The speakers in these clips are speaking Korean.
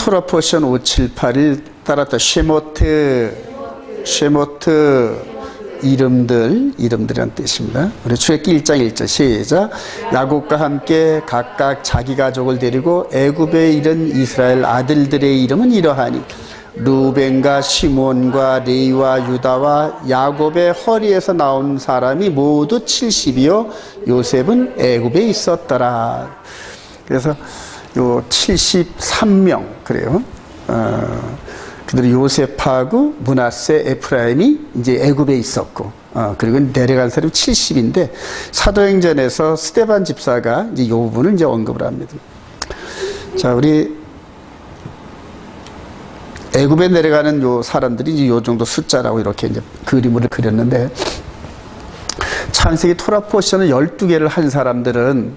토라 포션 578을 따랐다. 쉐모트 이름들이란 뜻입니다. 우리 출애굽기 1장 1절 시작. 야곱과 함께 각각 자기 가족을 데리고 애굽에 이른 이스라엘 아들들의 이름은 이러하니 루벤과 시몬과 레위와 유다와 야곱의 허리에서 나온 사람이 모두 70이요 요셉은 애굽에 있었더라. 그래서 요 73명 그래요. 그들이 요셉하고 므낫세, 에프라임이 이제 애굽에 있었고, 그리고 내려간 사람이 70인데 사도행전에서 스데반 집사가 이제 이 부분을 이제 언급을 합니다. 자, 우리 애굽에 내려가는 요 사람들이 이제 요 정도 숫자라고 이렇게 이제 그림을 그렸는데, 창세기 토라 포션을 12개를 한 사람들은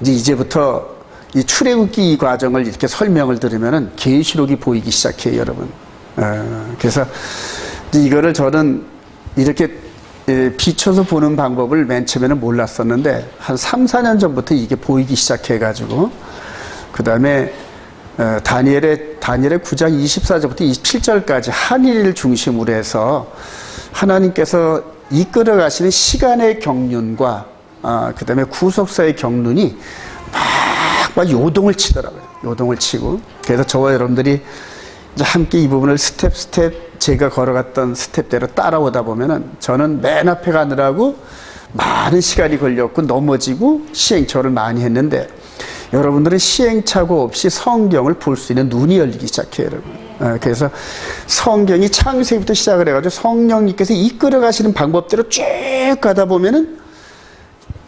이제부터 이 출애굽기 과정을 이렇게 설명을 들으면은 계시록이 보이기 시작해요, 여러분. 그래서 이거를 저는 이렇게 비춰서 보는 방법을 맨 처음에는 몰랐었는데 한 3, 4년 전부터 이게 보이기 시작해가지고 그 다음에 다니엘의 9장 24절부터 27절까지 한일을 중심으로 해서 하나님께서 이끌어 가시는 시간의 경륜과 그 다음에 구속사의 경륜이 막 요동을 치더라고요. 요동을 치고. 그래서 저와 여러분들이 이제 함께 이 부분을 스텝 제가 걸어갔던 스텝대로 따라오다 보면은 저는 맨 앞에 가느라고 많은 시간이 걸렸고 넘어지고 시행착오를 많이 했는데 여러분들은 시행착오 없이 성경을 볼 수 있는 눈이 열리기 시작해요, 여러분. 그래서 성경이 창세기부터 시작을 해가지고 성령님께서 이끌어 가시는 방법대로 쭉 가다 보면은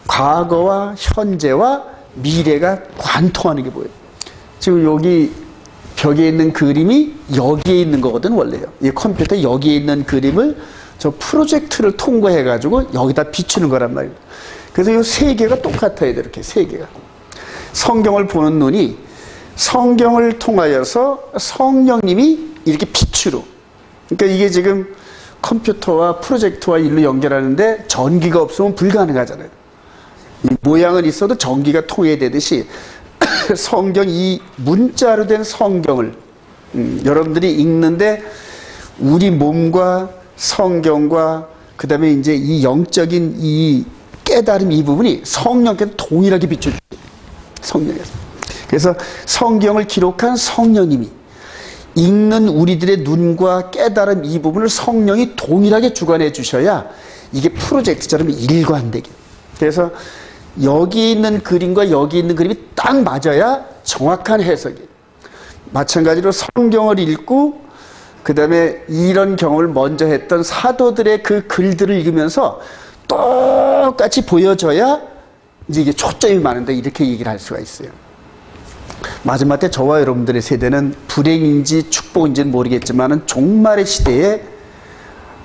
과거와 현재와 미래가 관통하는 게 보여요. 지금 여기 벽에 있는 그림이 여기에 있는 거거든, 원래요. 이 컴퓨터 여기에 있는 그림을 저 프로젝트를 통과해가지고 여기다 비추는 거란 말이에요. 그래서 이 세 개가 똑같아야 돼, 이렇게 세 개가. 성경을 보는 눈이 성경을 통하여서 성령님이 이렇게 빛으로. 그러니까 이게 지금 컴퓨터와 프로젝터와 일로 연결하는데 전기가 없으면 불가능하잖아요. 이 모양은 있어도 전기가 통해되듯이 성경, 이 문자로 된 성경을 여러분들이 읽는데 우리 몸과 성경과 그 다음에 이제 이 영적인 이 깨달음 이 부분이 성령께서 동일하게 비춰주세요. 성령에서. 그래서 성경을 기록한 성령님이 읽는 우리들의 눈과 깨달음 이 부분을 성령이 동일하게 주관해 주셔야 이게 프로젝트처럼 일관되게. 그래서 여기 있는 그림과 여기 있는 그림이 딱 맞아야 정확한 해석이에요. 마찬가지로 성경을 읽고 그 다음에 이런 경험을 먼저 했던 사도들의 그 글들을 읽으면서 똑같이 보여져야 이제 이게 초점이 많은데 이렇게 얘기를 할 수가 있어요. 마지막에 저와 여러분들의 세대는 불행인지 축복인지는 모르겠지만 종말의 시대에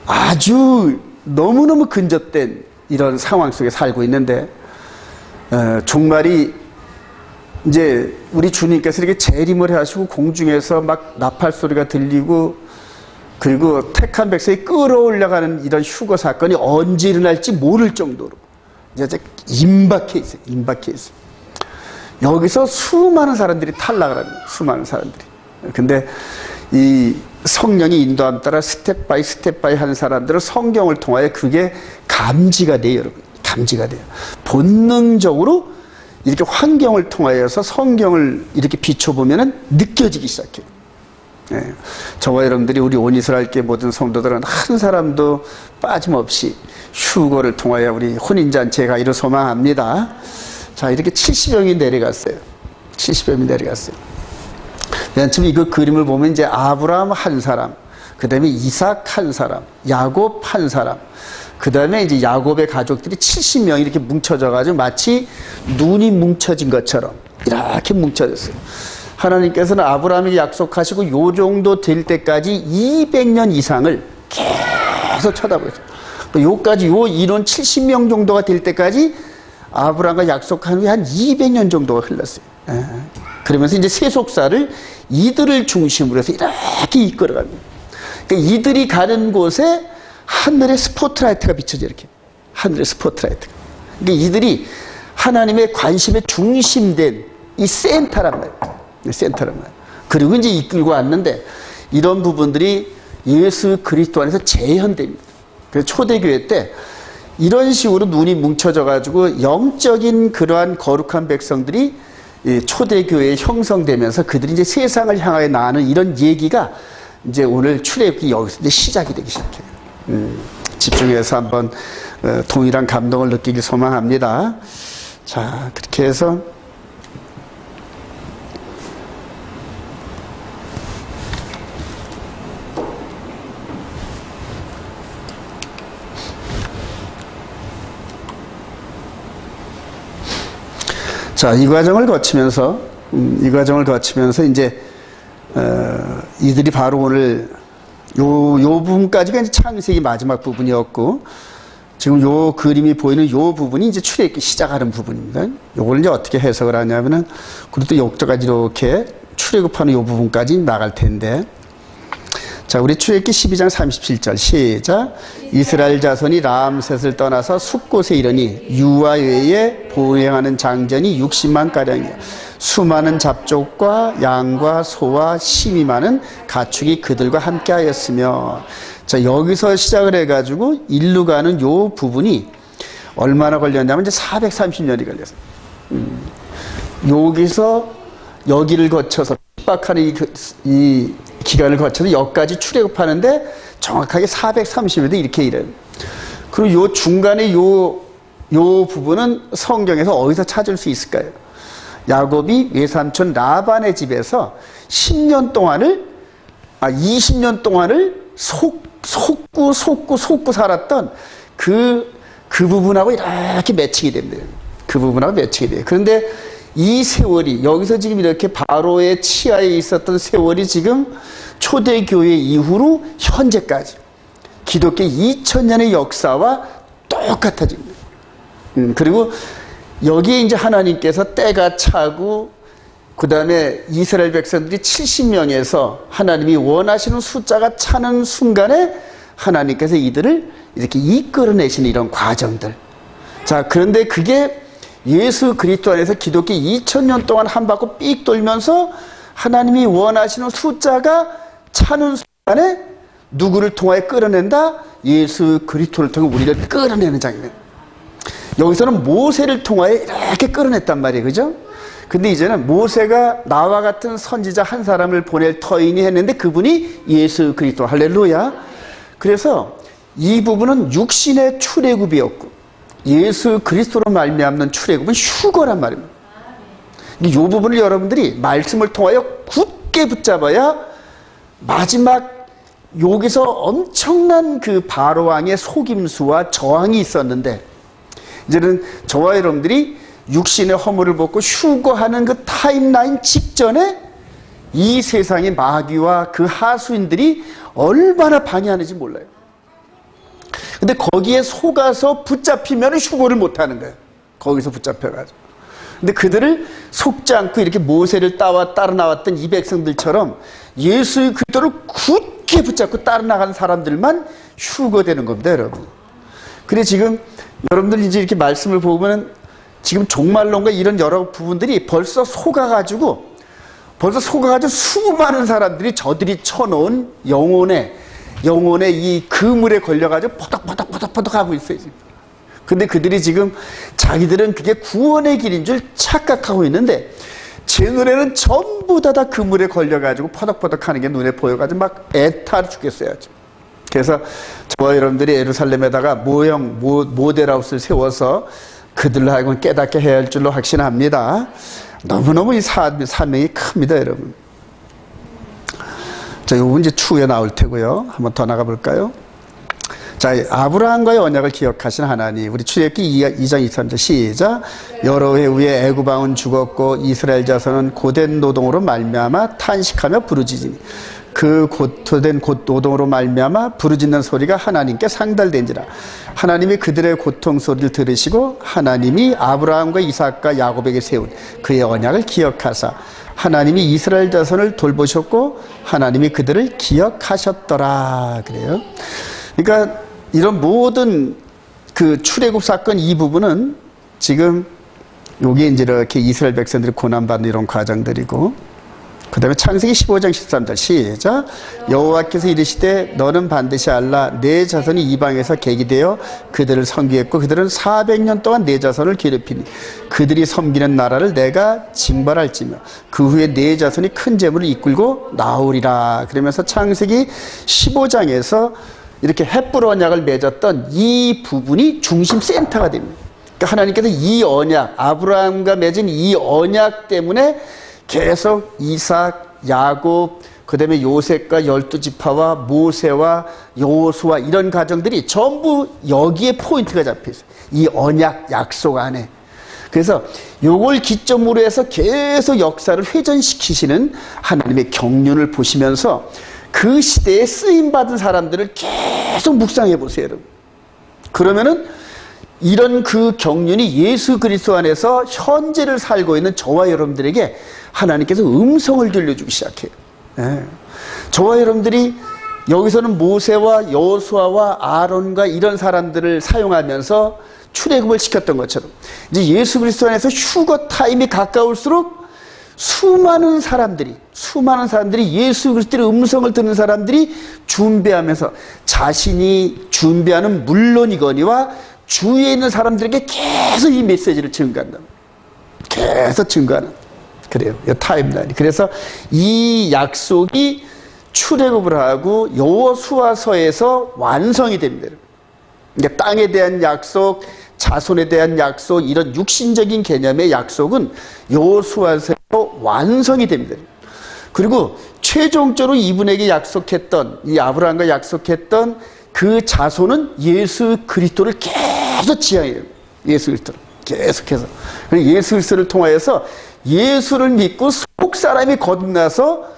아주 너무너무 근접된 이런 상황 속에 살고 있는데 종말이 이제 우리 주님께서 이렇게 재림을 하시고 공중에서 막 나팔 소리가 들리고 그리고 택한 백성이 끌어올라가는 이런 휴거 사건이 언제 일어날지 모를 정도로 이제 임박해 있어요. 임박해 있어요. 여기서 수많은 사람들이 탈락을 합니다. 수많은 사람들이. 근데 이 성령이 인도함 따라 스텝 바이 하는 사람들은 성경을 통하여 그게 감지가 돼요, 여러분. 감지가 돼요. 본능적으로 이렇게 환경을 통하여서 성경을 이렇게 비춰보면은 느껴지기 시작해요. 예. 저와 여러분들이 우리 온이스라엘교회 모든 성도들은 한 사람도 빠짐없이 휴거를 통하여 우리 혼인잔치가 이루 소망합니다. 자, 이렇게 70여 명이 내려갔어요. 70여 명이 내려갔어요. 맨 처음 이거 그림을 보면 이제 아브라함 한 사람, 그 다음에 이삭 한 사람, 야곱 한 사람, 그 다음에 이제 야곱의 가족들이 70명이 이렇게 뭉쳐져가지고 마치 눈이 뭉쳐진 것처럼 이렇게 뭉쳐졌어요. 하나님께서는 아브라함에게 약속하시고 요 정도 될 때까지 200년 이상을 계속 쳐다보셨어요. 요까지 요 인원 70명 정도가 될 때까지 아브라함과 약속한 후에 한 200년 정도가 흘렀어요. 그러면서 이제 세속사를 이들을 중심으로 해서 이렇게 이끌어갑니다. 그러니까 이들이 가는 곳에 하늘의 스포트라이트가 비춰져 이렇게. 하늘의 스포트라이트가. 그러니까 이들이 하나님의 관심의 중심된 이 센터란 말이에요. 센터란 말이에요. 그리고 이제 이끌고 왔는데 이런 부분들이 예수 그리스도 안에서 재현됩니다. 그래서 초대교회 때 이런 식으로 눈이 뭉쳐져 가지고 영적인 그러한 거룩한 백성들이 초대교회에 형성되면서 그들이 이제 세상을 향하여 나가는 이런 얘기가 이제 오늘 출애굽기 여기서 이제 시작이 되기 시작해요. 집중해서 한번 동일한 감동을 느끼길 소망합니다. 자, 그렇게 해서 자, 이 과정을 거치면서 이제 이들이 바로 오늘 요 부분까지가 이제 창세기 마지막 부분이었고, 지금 요 그림이 보이는 요 부분이 이제 출애굽기 시작하는 부분입니다. 요걸 이제 어떻게 해석을 하냐면은, 그리고 또 여기까지 이렇게 출애굽하는 요 부분까지 나갈 텐데, 자, 우리 출애굽기 12장 37절 시작. 이스라엘 자손이 람셋을 떠나서 숫곳에 이르니 유아 외에 보행하는 장전이 60만 가량이요 수많은 잡족과 양과 소와 심이 많은 가축이 그들과 함께하였으며. 자, 여기서 시작을 해가지고 일로 가는 요 부분이 얼마나 걸렸냐면 이제 430년이 걸렸어요. 여기서 여기를 거쳐서 핍박하는 이 기간을 거쳐서 여기까지 출애굽하는데 정확하게 430년대 이렇게 이래요. 그리고 요 중간에 요 부분은 성경에서 어디서 찾을 수 있을까요? 야곱이 외삼촌 라반의 집에서 20년 동안을 속고 살았던 그 부분하고 이렇게 매칭이 됩니다. 그 부분하고 매칭이 돼요. 그런데 이 세월이, 여기서 지금 이렇게 바로의 치하에 있었던 세월이 지금 초대교회 이후로 현재까지 기독교 2000년의 역사와 똑같아집니다. 그리고 여기에 이제 하나님께서 때가 차고, 그 다음에 이스라엘 백성들이 70명에서 하나님이 원하시는 숫자가 차는 순간에 하나님께서 이들을 이렇게 이끌어내시는 이런 과정들. 자, 그런데 그게 예수 그리스도 안에서 기독교 2000년 동안 한 바퀴 삑 돌면서 하나님이 원하시는 숫자가 차는 순간에 누구를 통하여 끌어낸다? 예수 그리스도를 통해 우리를 끌어내는 장면. 여기서는 모세를 통하여 이렇게 끌어냈단 말이에요. 그죠? 근데 이제는 모세가 나와 같은 선지자 한 사람을 보낼 터이니 했는데 그분이 예수 그리스도. 할렐루야. 그래서 이 부분은 육신의 출애굽이었고 예수 그리스도로 말미암는 출애굽은 휴거란 말입니다. 이 부분을 여러분들이 말씀을 통하여 굳게 붙잡아야 마지막 여기서 엄청난 그 바로 왕의 속임수와 저항이 있었는데, 이제는 저와 여러분들이 육신의 허물을 벗고 휴거하는 그 타임라인 직전에 이 세상의 마귀와 그 하수인들이 얼마나 방해하는지 몰라요. 근데 거기에 속아서 붙잡히면 휴거를 못하는 거예요. 거기서 붙잡혀가지고. 근데 그들을 속지 않고 이렇게 모세를 따라 나왔던 이 백성들처럼 예수의 그리스도를 굳게 붙잡고 따라 나가는 사람들만 휴거되는 겁니다, 여러분. 그래 지금 여러분들 이제 이렇게 말씀을 보면 지금 종말론과 이런 여러 부분들이 벌써 속아가지고 수많은 사람들이 저들이 쳐놓은 영혼의 이 그물에 걸려가지고 포덕포덕 하고 있어요, 지금. 근데 그들이 지금 자기들은 그게 구원의 길인 줄 착각하고 있는데, 제 눈에는 전부 다 그물에 걸려가지고 퍼덕퍼덕 하는 게 눈에 보여가지고 막 애타 죽겠어요. 그래서 저와 여러분들이 예루살렘에다가 모델하우스를 세워서 그들로 하여금 깨닫게 해야 할 줄로 확신합니다. 너무너무 이 사명이 큽니다, 여러분. 자, 요건 이제 추후에 나올 테고요. 한번 더 나가 볼까요? 자, 아브라함과의 언약을 기억하신 하나님, 우리 출애굽기 2장 23절 시작. 여러 해 후에 애굽 왕은 죽었고 이스라엘 자손은 고된 노동으로 말미암아 탄식하며 부르짖으니 그 고된 노동으로 말미암아 부르짖는 소리가 하나님께 상달된지라. 하나님이 그들의 고통 소리를 들으시고 하나님이 아브라함과 이삭과 야곱에게 세운 그의 언약을 기억하사 하나님이 이스라엘 자손을 돌보셨고 하나님이 그들을 기억하셨더라. 그래요. 그러니까 이런 모든 그 출애굽 사건 이 부분은 지금 여기 이제 이렇게 이스라엘 백성들이 고난받는 이런 과정들이고, 그 다음에 창세기 15장 13절 시작. 여호와께서 이르시되 너는 반드시 알라. 내 자손이 이방에서 객이 되어 그들을 섬기겠고 그들은 400년 동안 내 자손을 괴롭히니 그들이 섬기는 나라를 내가 징벌할지며 그 후에 내 자손이 큰 재물을 이끌고 나오리라. 그러면서 창세기 15장에서 이렇게 헷불 언약을 맺었던 이 부분이 중심 센터가 됩니다. 그러니까 하나님께서 이 언약, 아브라함과 맺은 이 언약 때문에 계속 이삭, 야곱, 그 다음에 요셉과 12지파와 모세와 여호수아 이런 가정들이 전부 여기에 포인트가 잡혀있어요. 이 언약 약속 안에. 그래서 요걸 기점으로 해서 계속 역사를 회전시키시는 하나님의 경륜을 보시면서 그 시대에 쓰임받은 사람들을 계속 묵상해 보세요, 여러분. 그러면은 이런 그 경륜이 예수 그리스도 안에서 현재를 살고 있는 저와 여러분들에게 하나님께서 음성을 들려주기 시작해요. 예. 저와 여러분들이 여기서는 모세와 여호수아와 아론과 이런 사람들을 사용하면서 출애굽을 시켰던 것처럼 이제 예수 그리스도 안에서 휴거 타임이 가까울수록 수많은 사람들이 예수 그리스도의 음성을 듣는 사람들이 준비하면서 자신이 준비하는 물론이거니와 주위에 있는 사람들에게 계속 이 메시지를 증거한다. 계속 증거하는. 그래요. 이 타임라인이. 그래서 이 약속이 출애굽을 하고 여호수아서에서 완성이 됩니다. 그러니까 땅에 대한 약속, 자손에 대한 약속, 이런 육신적인 개념의 약속은 여호수아서에서 완성이 됩니다. 그리고 최종적으로 이분에게 약속했던, 이 아브라함과 약속했던 그 자손은 예수 그리스도를 계속 지향해요. 예수 그리스도를 계속해서. 예수 그리스도를 통하여서 예수를 믿고 속 사람이 거듭나서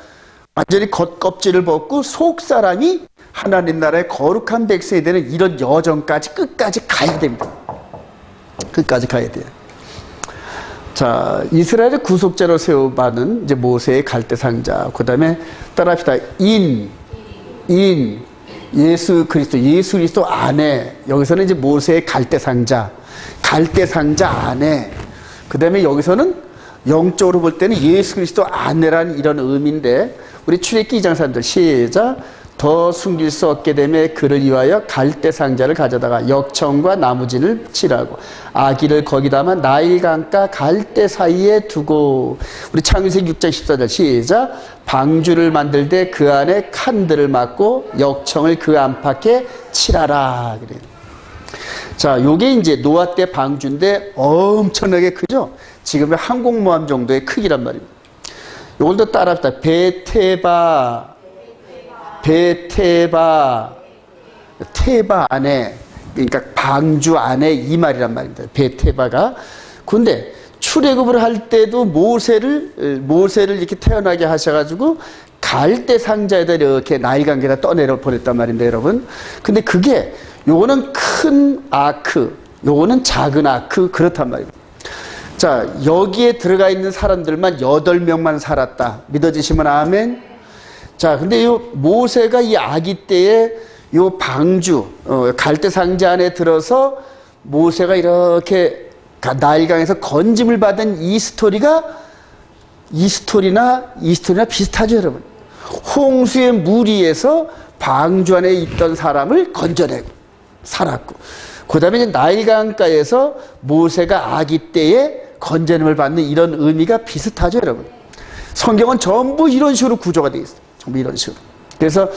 완전히 겉껍질을 벗고 속 사람이 하나님 나라의 거룩한 백성이 되는 이런 여정까지 끝까지 가야 됩니다. 끝까지 가야 돼요. 자, 이스라엘의 구속자로 세워받은 이제 모세의 갈대상자, 그 다음에 따라합시다. 예수 그리스도 안에, 여기서는 이제 모세의 갈대상자 안에, 그 다음에 여기서는 영적으로 볼 때는 예수 그리스도 안에라는 이런 의미인데, 우리 출애굽기 2장 3절 시작. 더 숨길 수 없게 되매 그를 위하여 갈대 상자를 가져다가 역청과 나무진을 칠하고 아기를 거기다만 나일 강가 갈대 사이에 두고. 우리 창세기 6장 14절 시작. 방주를 만들 때 그 안에 칸들을 막고 역청을 그 안팎에 칠하라. 그래요. 자, 요게 이제 노아 때 방주인데 엄청나게 크죠? 지금의 항공모함 정도의 크기란 말입니다. 요걸 또 따라합시다. 테바 안에, 그러니까 방주 안에 이 말이란 말입니다. 베테바가. 근데 출애굽을 할 때도 모세를 이렇게 태어나게 하셔가지고 갈대 상자에다 이렇게 나일강에다 떠내려 보냈단 말인데, 여러분. 근데 그게 요거는 큰 아크, 요거는 작은 아크, 그렇단 말입니다. 자, 여기에 들어가 있는 사람들만 8명만 살았다. 믿어지시면 아멘. 자, 근데 요 모세가 이 아기 때에 요 방주, 갈대 상자 안에 들어서 모세가 이렇게 나일강에서 건짐을 받은 이 스토리나 비슷하죠, 여러분. 홍수의 물 위에서 방주 안에 있던 사람을 건져내고 살았고, 그 다음에 이제 나일강가에서 모세가 아기 때에 건져냄을 받는 이런 의미가 비슷하죠, 여러분. 성경은 전부 이런 식으로 구조가 되어 있어요. 전부 이런 식으로. 그래서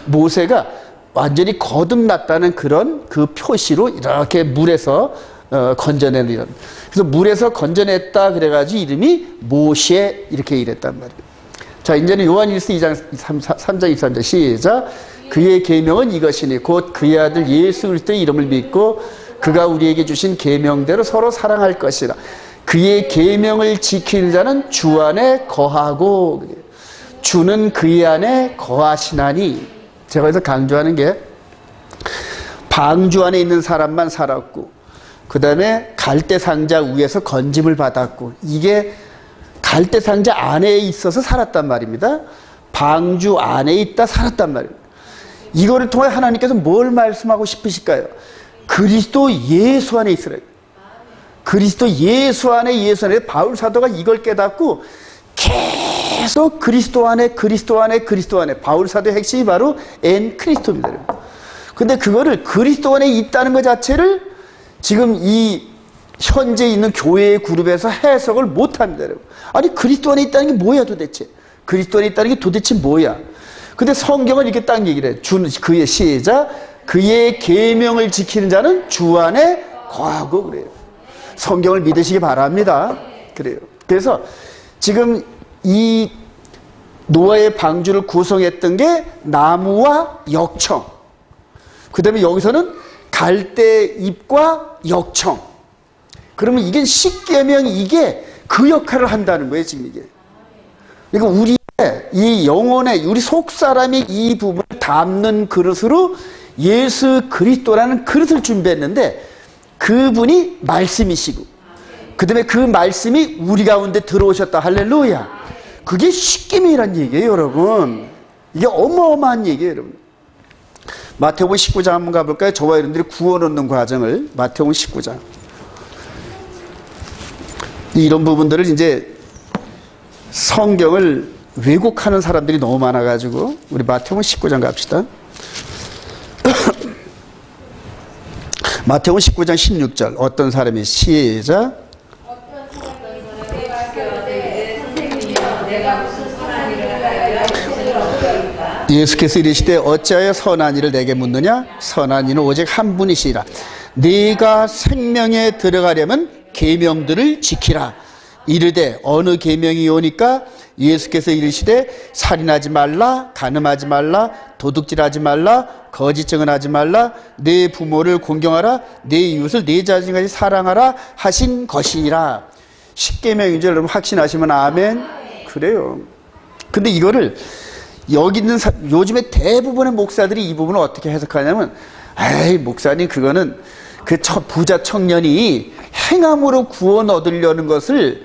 모세가 완전히 거듭났다는 그런 그 표시로 이렇게 물에서 건져내는 이런. 그래서 물에서 건져냈다 그래가지고 이름이 모세 이렇게 이랬단 말이에요. 자, 이제는 요한일서 2장 3장 23절 시작. 그의 계명은 이것이니 곧 그의 아들 예수 그리스도의 이름을 믿고 그가 우리에게 주신 계명대로 서로 사랑할 것이라. 그의 계명을 지키는 자는 주 안에 거하고 주는 그의 안에 거하시나니. 제가 여기서 강조하는 게 방주 안에 있는 사람만 살았고, 그 다음에 갈대상자 위에서 건짐을 받았고, 이게 갈대상자 안에 있어서 살았단 말입니다. 방주 안에 있다 살았단 말입니다. 이거를 통해 하나님께서 뭘 말씀하고 싶으실까요? 그리스도 예수 안에 있으라. 그리스도 예수 안에 바울 사도가 이걸 깨닫고 계속 그리스도 안에 바울 사도의 핵심이 바로 엔 크리스토입니다. 근데 그거를 그리스도 안에 있다는 것 자체를 지금 이 현재 있는 교회의 그룹에서 해석을 못합니다. 아니 그리스도 안에 있다는 게 뭐야 도대체? 그리스도 안에 있다는 게 도대체 뭐야? 근데 성경은 이렇게 딱 얘기를 해요. 그의 시작, 그의 계명을 지키는 자는 주 안에 거하고 그래요. 성경을 믿으시기 바랍니다. 그래요. 그래서 지금 이 노아의 방주를 구성했던 게 나무와 역청. 그 다음에 여기서는 갈대잎과 역청. 그러면 이게 십계명 이게 그 역할을 한다는 거예요, 지금 이게. 그러니까 우리의 이 영혼의 우리 속 사람이 이 부분을 담는 그릇으로 예수 그리스도라는 그릇을 준비했는데 그분이 말씀이시고 그 다음에 그 말씀이 우리 가운데 들어오셨다. 할렐루야. 그게 십계명이란 얘기예요, 여러분. 이게 어마어마한 얘기예요, 여러분. 마태복음 19장 한번 가볼까요? 저와 여러분들이 구원 얻는 과정을. 마태복음 19장. 이런 부분들을 이제 성경을 왜곡하는 사람들이 너무 많아가지고 우리 마태복음 19장 갑시다. 마태복음 19장 16절 어떤 사람이 시작. 예수께서 이르시되 어찌하여 선한 이를 내게 묻느냐? 선한 이는 오직 한 분이시라. 네가 생명에 들어가려면 계명들을 지키라. 이르되 어느 계명이 오니까? 예수께서 이르시되 살인하지 말라, 간음하지 말라, 도둑질하지 말라, 거짓 증언하지 말라, 내 부모를 공경하라, 내 이웃을 내 자신같이 사랑하라 하신 것이니라. 십계명인지 여러분 확신하시면 아멘. 그래요. 근데 이거를 여기 있는 요즘에 대부분의 목사들이 이 부분을 어떻게 해석하냐면, 에이 목사님 그거는 그 부자 청년이 행함으로 구원 얻으려는 것을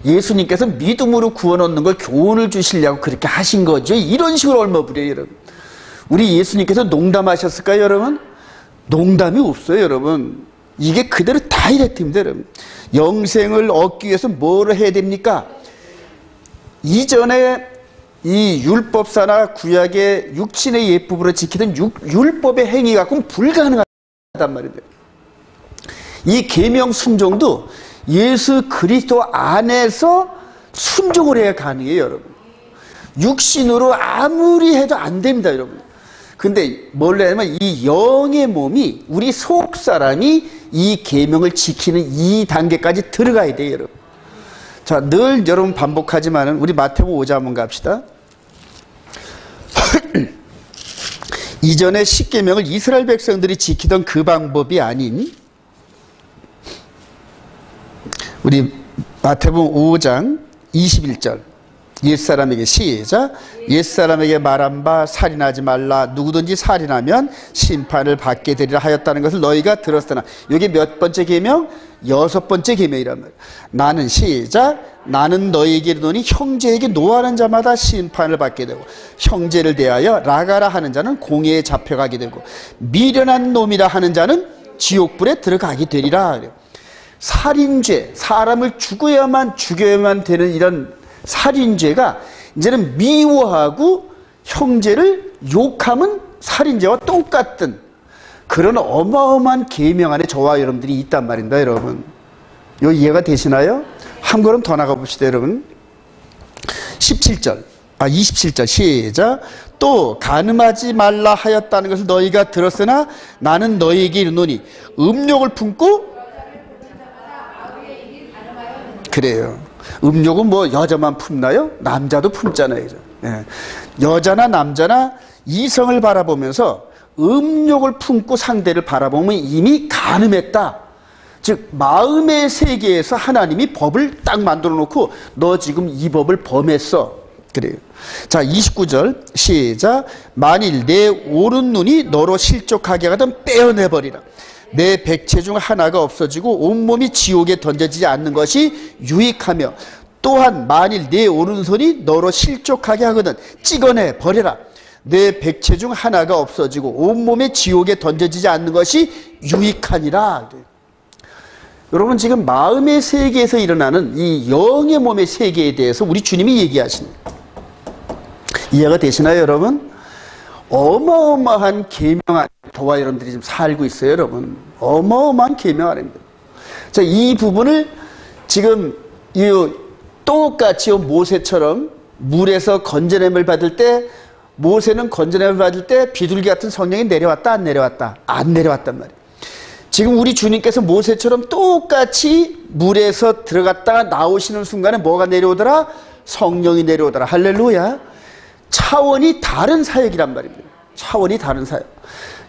예수님께서 믿음으로 구원 얻는 걸 교훈을 주시려고 그렇게 하신 거죠. 이런 식으로 얼마부려요, 여러분. 우리 예수님께서 농담하셨을까요, 여러분? 농담이 없어요, 여러분. 이게 그대로 다이렉트입니다, 여러분. 영생을 얻기 위해서 뭐를 해야 됩니까? 이전에 이 율법사나 구약의 육신의 예법으로 지키던 율법의 행위 갖고는 불가능하단 말이에요. 이 계명 순종도 예수 그리스도 안에서 순종을 해야 가능해요, 여러분. 육신으로 아무리 해도 안 됩니다, 여러분. 근데 뭘 하냐면 이 영의 몸이 우리 속 사람이 이 계명을 지키는 이 단계까지 들어가야 돼요, 여러분. 자, 늘 여러분 반복하지만은 우리 마태복음 5장 한번 갑시다. 이전에 십계명을 이스라엘 백성들이 지키던 그 방법이 아닌 우리 마태복음 5장 21절 옛사람에게 시작. 옛사람에게 말한 바 살인하지 말라. 누구든지 살인하면 심판을 받게 되리라 하였다는 것을 너희가 들었으나. 이게 몇 번째 계명? 6번째 계명이란 말이에요. 나는 시작. 나는 너희에게 이르노니 형제에게 노하는 자마다 심판을 받게 되고 형제를 대하여 라가라 하는 자는 공회에 잡혀가게 되고 미련한 놈이라 하는 자는 지옥불에 들어가게 되리라. 살인죄, 사람을 죽여야만 되는 이런 살인죄가 이제는 미워하고 형제를 욕하면 살인죄와 똑같은 그런 어마어마한 계명 안에 저와 여러분들이 있단 말입니다, 여러분. 이거 이해가 되시나요? 한 걸음 더 나가 봅시다, 여러분. 27절 시작. 또 간음하지 말라 하였다는 것을 너희가 들었으나 나는 너희에게 이르노니 음욕을 품고. 그래요. 음욕은 뭐 여자만 품나요? 남자도 품잖아요. 예. 여자나 남자나 이성을 바라보면서 음욕을 품고 상대를 바라보면 이미 간음했다. 즉 마음의 세계에서 하나님이 법을 딱 만들어 놓고 너 지금 이 법을 범했어. 그래요. 자, 29절 시작. 만일 내 오른 눈이 너로 실족하게 하거든 빼어내버리라. 내 백체 중 하나가 없어지고 온몸이 지옥에 던져지지 않는 것이 유익하며 또한 만일 내 오른손이 너로 실족하게 하거든 찍어내 버려라. 내 백체 중 하나가 없어지고 온몸에 지옥에 던져지지 않는 것이 유익하니라. 여러분 지금 마음의 세계에서 일어나는 이 영의 몸의 세계에 대해서 우리 주님이 얘기하십니다. 이해가 되시나요, 여러분? 어마어마한 계명 안에 저와 여러분들이 지금 살고 있어요, 여러분. 어마어마한 계명 안입니다. 자, 이 부분을 지금 똑같이 모세처럼 물에서 건져냄을 받을 때, 모세는 건져냄을 받을 때 비둘기 같은 성령이 내려왔다, 안 내려왔다? 안 내려왔단 말이에요. 지금 우리 주님께서 모세처럼 똑같이 물에서 들어갔다가 나오시는 순간에 뭐가 내려오더라? 성령이 내려오더라. 할렐루야. 차원이 다른 사역이란 말입니다. 차원이 다른 사역.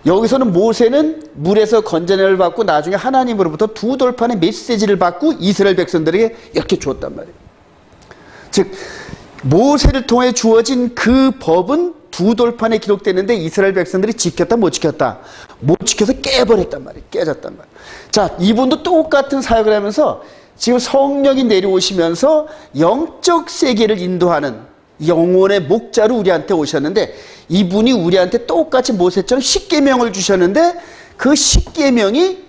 여기서는 모세는 물에서 건져냄을 받고 나중에 하나님으로부터 두 돌판의 메시지를 받고 이스라엘 백성들에게 이렇게 주었단 말이에요. 즉 모세를 통해 주어진 그 법은 두 돌판에 기록됐는데 이스라엘 백성들이 지켰다, 못 지켰다? 못 지켜서 깨버렸단 말이에요. 깨졌단 말이에요. 자, 이분도 똑같은 사역을 하면서 지금 성령이 내려오시면서 영적 세계를 인도하는 영혼의 목자로 우리한테 오셨는데, 이분이 우리한테 똑같이 모세처럼 십계명을 주셨는데, 그 십계명이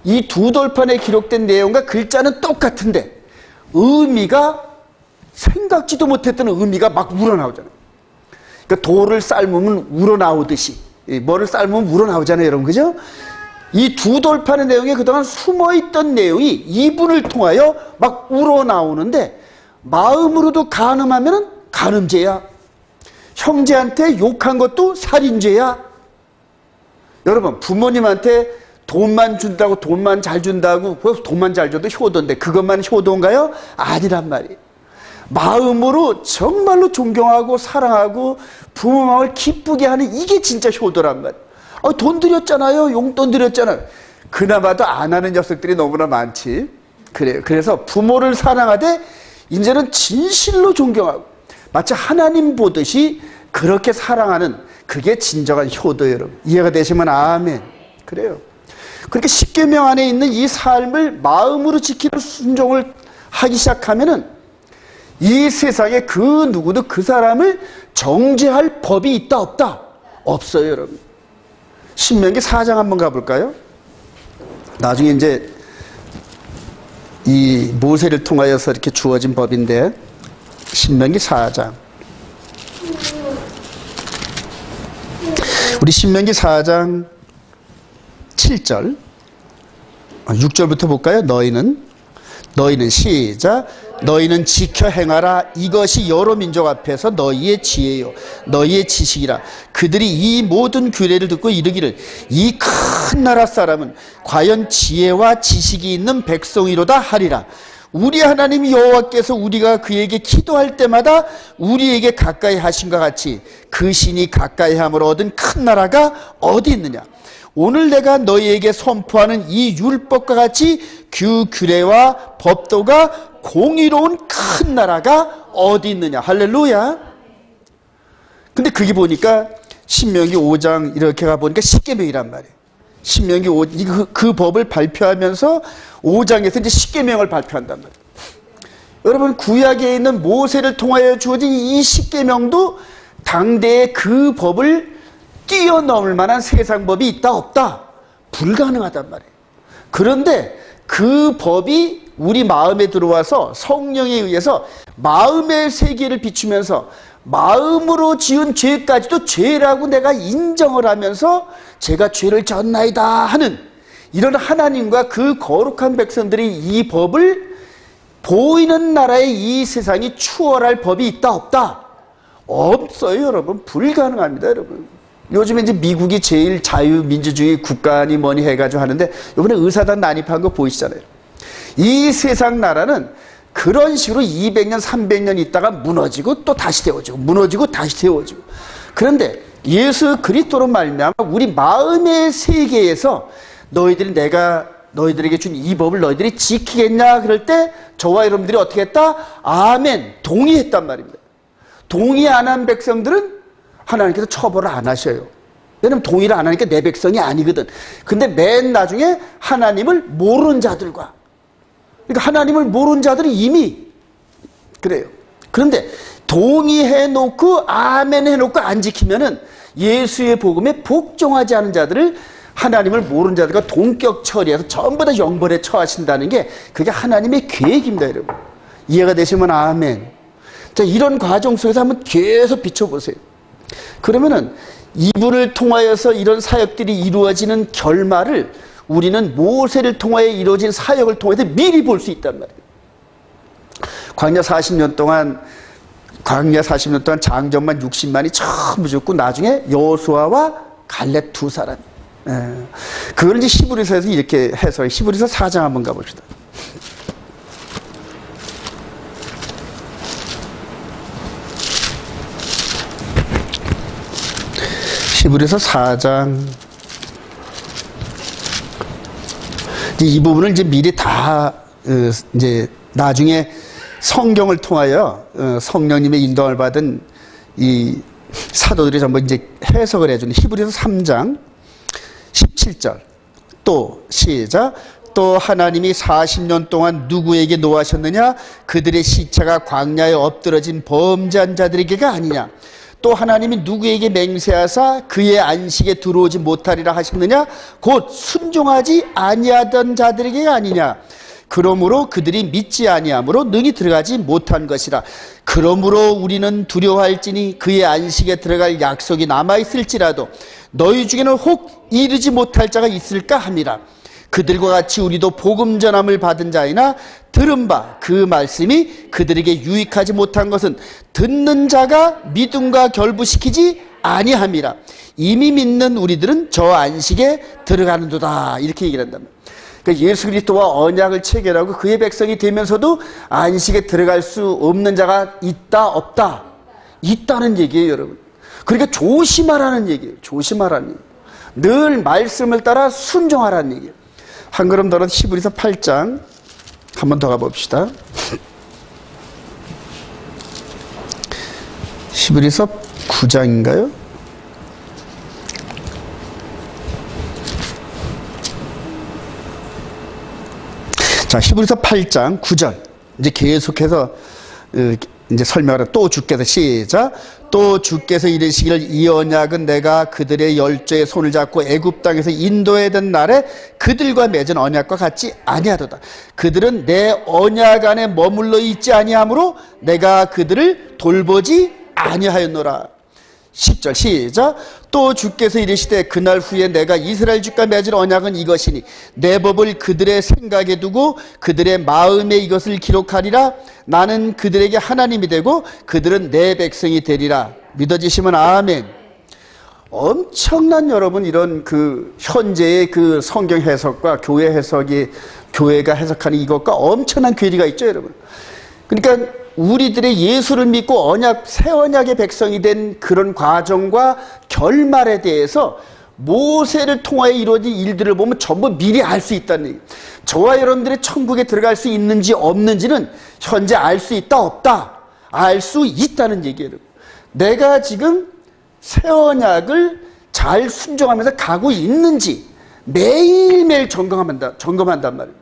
이 두 돌판에 기록된 내용과 글자는 똑같은데 의미가 생각지도 못했던 의미가 막 우러나오잖아요. 그러니까 돌을 삶으면 우러나오듯이, 뭐를 삶으면 우러나오잖아요, 여러분. 그죠? 이 두 돌판의 내용에 그동안 숨어있던 내용이 이분을 통하여 막 우러나오는데, 마음으로도 간음하면은 간음죄야. 형제한테 욕한 것도 살인죄야. 여러분, 부모님한테 돈만 준다고, 돈만 잘 준다고, 돈만 잘 줘도 효도인데 그것만 효도인가요? 아니란 말이에요. 마음으로 정말로 존경하고 사랑하고 부모 마음을 기쁘게 하는, 이게 진짜 효도란 말이에요. 돈 드렸잖아요. 용돈 드렸잖아요. 그나마도 안 하는 녀석들이 너무나 많지. 그래요. 그래서 부모를 사랑하되 이제는 진실로 존경하고 마치 하나님 보듯이 그렇게 사랑하는, 그게 진정한 효도예요, 여러분. 이해가 되시면 아멘. 그래요. 그렇게 십계명 안에 있는 이 삶을 마음으로 지키는 순종을 하기 시작하면은 이 세상에 그 누구도 그 사람을 정죄할 법이 있다, 없다? 없어요, 여러분. 신명기 4장 한번 가볼까요? 나중에 이제 이 모세를 통하여서 이렇게 주어진 법인데, 신명기 4장. 우리 신명기 4장 7절, 6절부터 볼까요? 너희는 시작. 너희는 지켜 행하라. 이것이 여러 민족 앞에서 너희의 지혜요 너희의 지식이라. 그들이 이 모든 규례를 듣고 이르기를, 이 큰 나라 사람은 과연 지혜와 지식이 있는 백성이로다 하리라. 우리 하나님 여호와께서 우리가 그에게 기도할 때마다 우리에게 가까이 하신과 같이 그 신이 가까이 함으로 얻은 큰 나라가 어디 있느냐. 오늘 내가 너희에게 선포하는 이 율법과 같이 규례와 법도가 공의로운 큰 나라가 어디 있느냐. 할렐루야. 근데 그게 보니까 신명기 5장 이렇게 가보니까 십계명이란 말이에요. 신명기 5, 그 법을 발표하면서 5장에서 이제 십계명을 발표한단 말이에요. 여러분, 구약에 있는 모세를 통하여 주어진 이 십계명도 당대의 그 법을 뛰어넘을 만한 세상 법이 있다, 없다? 불가능하단 말이에요. 그런데 그 법이 우리 마음에 들어와서 성령에 의해서 마음의 세계를 비추면서 마음으로 지은 죄까지도 죄라고 내가 인정을 하면서 제가 죄를 졌나이다 하는 이런 하나님과 그 거룩한 백성들이 이 법을 보이는 나라의 이 세상이 추월할 법이 있다, 없다? 없어요, 여러분. 불가능합니다, 여러분. 요즘에 이제 미국이 제일 자유민주주의 국가니 뭐니 해가지고 하는데, 이번에 의사당 난입한 거 보이시잖아요. 이 세상 나라는 그런 식으로 200년, 300년 있다가 무너지고 또 다시 세워지고, 무너지고 다시 세워지고. 그런데 예수 그리스도로 말미암아 우리 마음의 세계에서 너희들이 내가 너희들에게 준 이 법을 너희들이 지키겠냐 그럴 때 저와 여러분들이 어떻게 했다? 아멘, 동의했단 말입니다. 동의 안 한 백성들은 하나님께서 처벌을 안 하셔요. 왜냐면 동의를 안 하니까 내 백성이 아니거든. 근데 맨 나중에 하나님을 모르는 자들과, 그러니까 하나님을 모르는 자들이 이미 그래요. 그런데 동의해놓고 아멘 해놓고 안 지키면은 예수의 복음에 복종하지 않은 자들을 하나님을 모르는 자들과 동격 처리해서 전부 다 영벌에 처하신다는 게 그게 하나님의 계획입니다, 여러분. 이해가 되시면 아멘. 자, 이런 과정 속에서 한번 계속 비춰보세요. 그러면은 이분을 통하여서 이런 사역들이 이루어지는 결말을 우리는 모세를 통하여 이루어진 사역을 통해서 미리 볼 수 있단 말이에요. 광야 40년 동안 장정만 60만이 전부 죽고 나중에 여호수아와 갈렙 두 사람. 그걸 이제 히브리서에서 이렇게 해서 히브리서 4장 한번 가봅시다. 히브리서 4장. 이 부분을 이제 미리 다 이제 나중에 성경을 통하여 성령님의 인도를 받은 이 사도들이 전부 이제 해석을 해주는 히브리서 3장 17절. 또 시작. 또 하나님이 40년 동안 누구에게 노하셨느냐? 그들의 시체가 광야에 엎드러진 범죄한 자들에게가 아니냐? 또 하나님이 누구에게 맹세하사 그의 안식에 들어오지 못하리라 하셨느냐? 곧 순종하지 아니하던 자들에게가 아니냐? 그러므로 그들이 믿지 아니함으로 능히 들어가지 못한 것이라. 그러므로 우리는 두려워할지니 그의 안식에 들어갈 약속이 남아있을지라도 너희 중에는 혹 이르지 못할 자가 있을까 함이라. 그들과 같이 우리도 복음 전함을 받은 자이나 들은 바 그 말씀이 그들에게 유익하지 못한 것은 듣는 자가 믿음과 결부시키지 아니함이라. 이미 믿는 우리들은 저 안식에 들어가는도다. 이렇게 얘기를 한단 말이에요. 그러니까 예수 그리스도와 언약을 체결하고 그의 백성이 되면서도 안식에 들어갈 수 없는 자가 있다 없다? 있다는 얘기예요, 여러분. 그러니까 조심하라는 얘기예요. 조심하라는 얘기예요. 늘 말씀을 따라 순종하라는 얘기예요. 한 걸음 더는 히브리서 8장 한 번 더 가봅시다. 히브리서 9장인가요? 자, 히브리서 8장 9절. 이제 계속해서 이제 설명을 또 주께서 시작. 또 주께서 이르시기를 이 언약은 내가 그들의 열조의 손을 잡고 애굽 땅에서 인도하던 날에 그들과 맺은 언약과 같지 아니하도다. 그들은 내 언약 안에 머물러 있지 아니하므로 내가 그들을 돌보지 아니하였노라. 10절 시작. 또 주께서 이르시되 그날 후에 내가 이스라엘 집과 맺은 언약은 이것이니 내 법을 그들의 생각에 두고 그들의 마음에 이것을 기록하리라. 나는 그들에게 하나님이 되고 그들은 내 백성이 되리라. 믿어지시면 아멘. 엄청난 여러분 이런 그 현재의 그 성경 해석과 교회 해석이 교회가 해석하는 이것과 엄청난 괴리가 있죠, 여러분. 그러니까 우리들의 예수를 믿고 새 언약의 백성이 된 그런 과정과 결말에 대해서 모세를 통하여 이루어진 일들을 보면 전부 미리 알 수 있다는 얘기예요. 저와 여러분들이 천국에 들어갈 수 있는지 없는지는 현재 알 수 있다 없다? 알 수 있다는 얘기예요. 내가 지금 새 언약을 잘 순종하면서 가고 있는지 매일매일 점검한단 말이에요.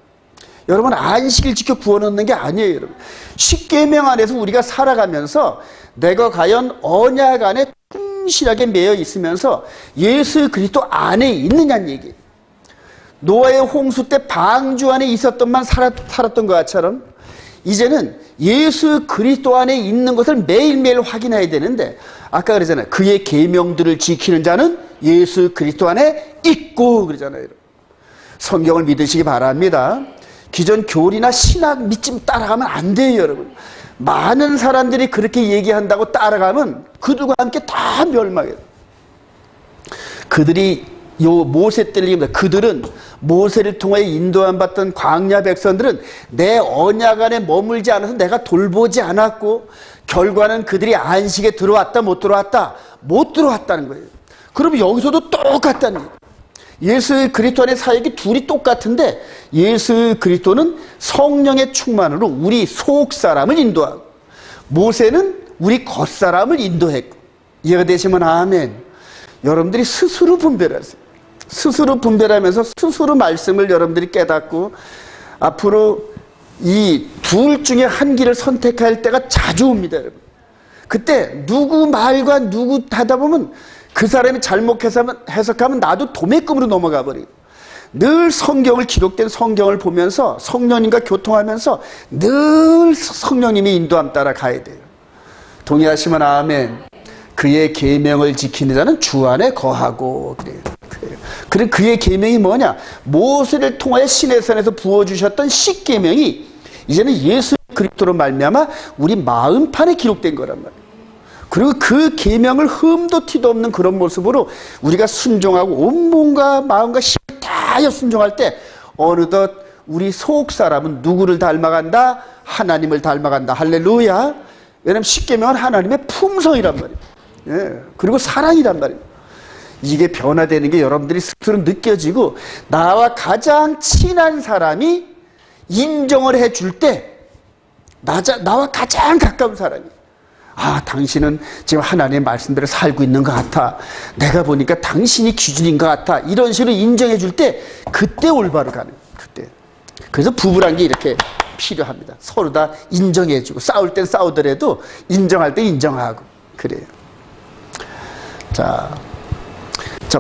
여러분, 안식일 지켜 구원 얻는 게 아니에요, 여러분. 십계명 안에서 우리가 살아가면서 내가 과연 언약 안에 충실하게 매여 있으면서 예수 그리스도 안에 있느냐는 얘기예요. 노아의 홍수 때 방주 안에 있었던만 살았던 것처럼 이제는 예수 그리스도 안에 있는 것을 매일매일 확인해야 되는데, 아까 그러잖아요. 그의 계명들을 지키는 자는 예수 그리스도 안에 있고 그러잖아요, 여러분. 성경을 믿으시기 바랍니다. 기존 교리나 신학 믿음 따라가면 안 돼요, 여러분. 많은 사람들이 그렇게 얘기한다고 따라가면 그들과 함께 다 멸망해요. 그들이 모세 때를 얘기합니다. 그들은 모세를 통해 인도함 받던 광야 백성들은 내 언약 안에 머물지 않아서 내가 돌보지 않았고 결과는 그들이 안식에 들어왔다 못 들어왔다? 못 들어왔다는 거예요. 그러면 여기서도 똑같다는 거예요. 예수 그리스도 안의 사역이 둘이 똑같은데 예수 그리스도는 성령의 충만으로 우리 속사람을 인도하고 모세는 우리 겉사람을 인도했고, 이해가 되시면 아멘. 여러분들이 스스로 분별하세요. 스스로 분별하면서 스스로 말씀을 여러분들이 깨닫고 앞으로 이 둘 중에 한 길을 선택할 때가 자주 옵니다, 여러분. 그때 누구 말과 누구 하다 보면 그 사람이 잘못 해석하면 나도 도매금으로 넘어가 버리고, 늘 성경을 기록된 성경을 보면서 성령님과 교통하면서 늘 성령님의 인도함 따라 가야 돼요. 동의하시면 아멘. 그의 계명을 지키는 자는 주 안에 거하고. 그래요. 그래 그의 계명이 뭐냐? 모세를 통하여 시내 산에서 부어주셨던 십계명이 이제는 예수 그리스도로 말미암아 우리 마음판에 기록된 거란 말이에요. 그리고 그 계명을 흠도 티도 없는 그런 모습으로 우리가 순종하고 온 몸과 마음과 힘을 다하여 순종할 때 어느덧 우리 속 사람은 누구를 닮아간다? 하나님을 닮아간다. 할렐루야. 왜냐하면 십계명은 하나님의 품성이란 말이에요. 예. 그리고 사랑이란 말이에요. 이게 변화되는 게 여러분들이 스스로 느껴지고 나와 가장 친한 사람이 인정을 해줄 때 나와 가장 가까운 사람이 아 당신은 지금 하나님의 말씀대로 살고 있는 것 같아. 내가 보니까 당신이 기준인 것 같아. 이런 식으로 인정해 줄 때 그때 올바로 가는 거예요. 그때. 그래서 부부란 게 이렇게 필요합니다. 서로 다 인정해 주고 싸울 땐 싸우더라도 인정할 때 인정하고 그래요. 자,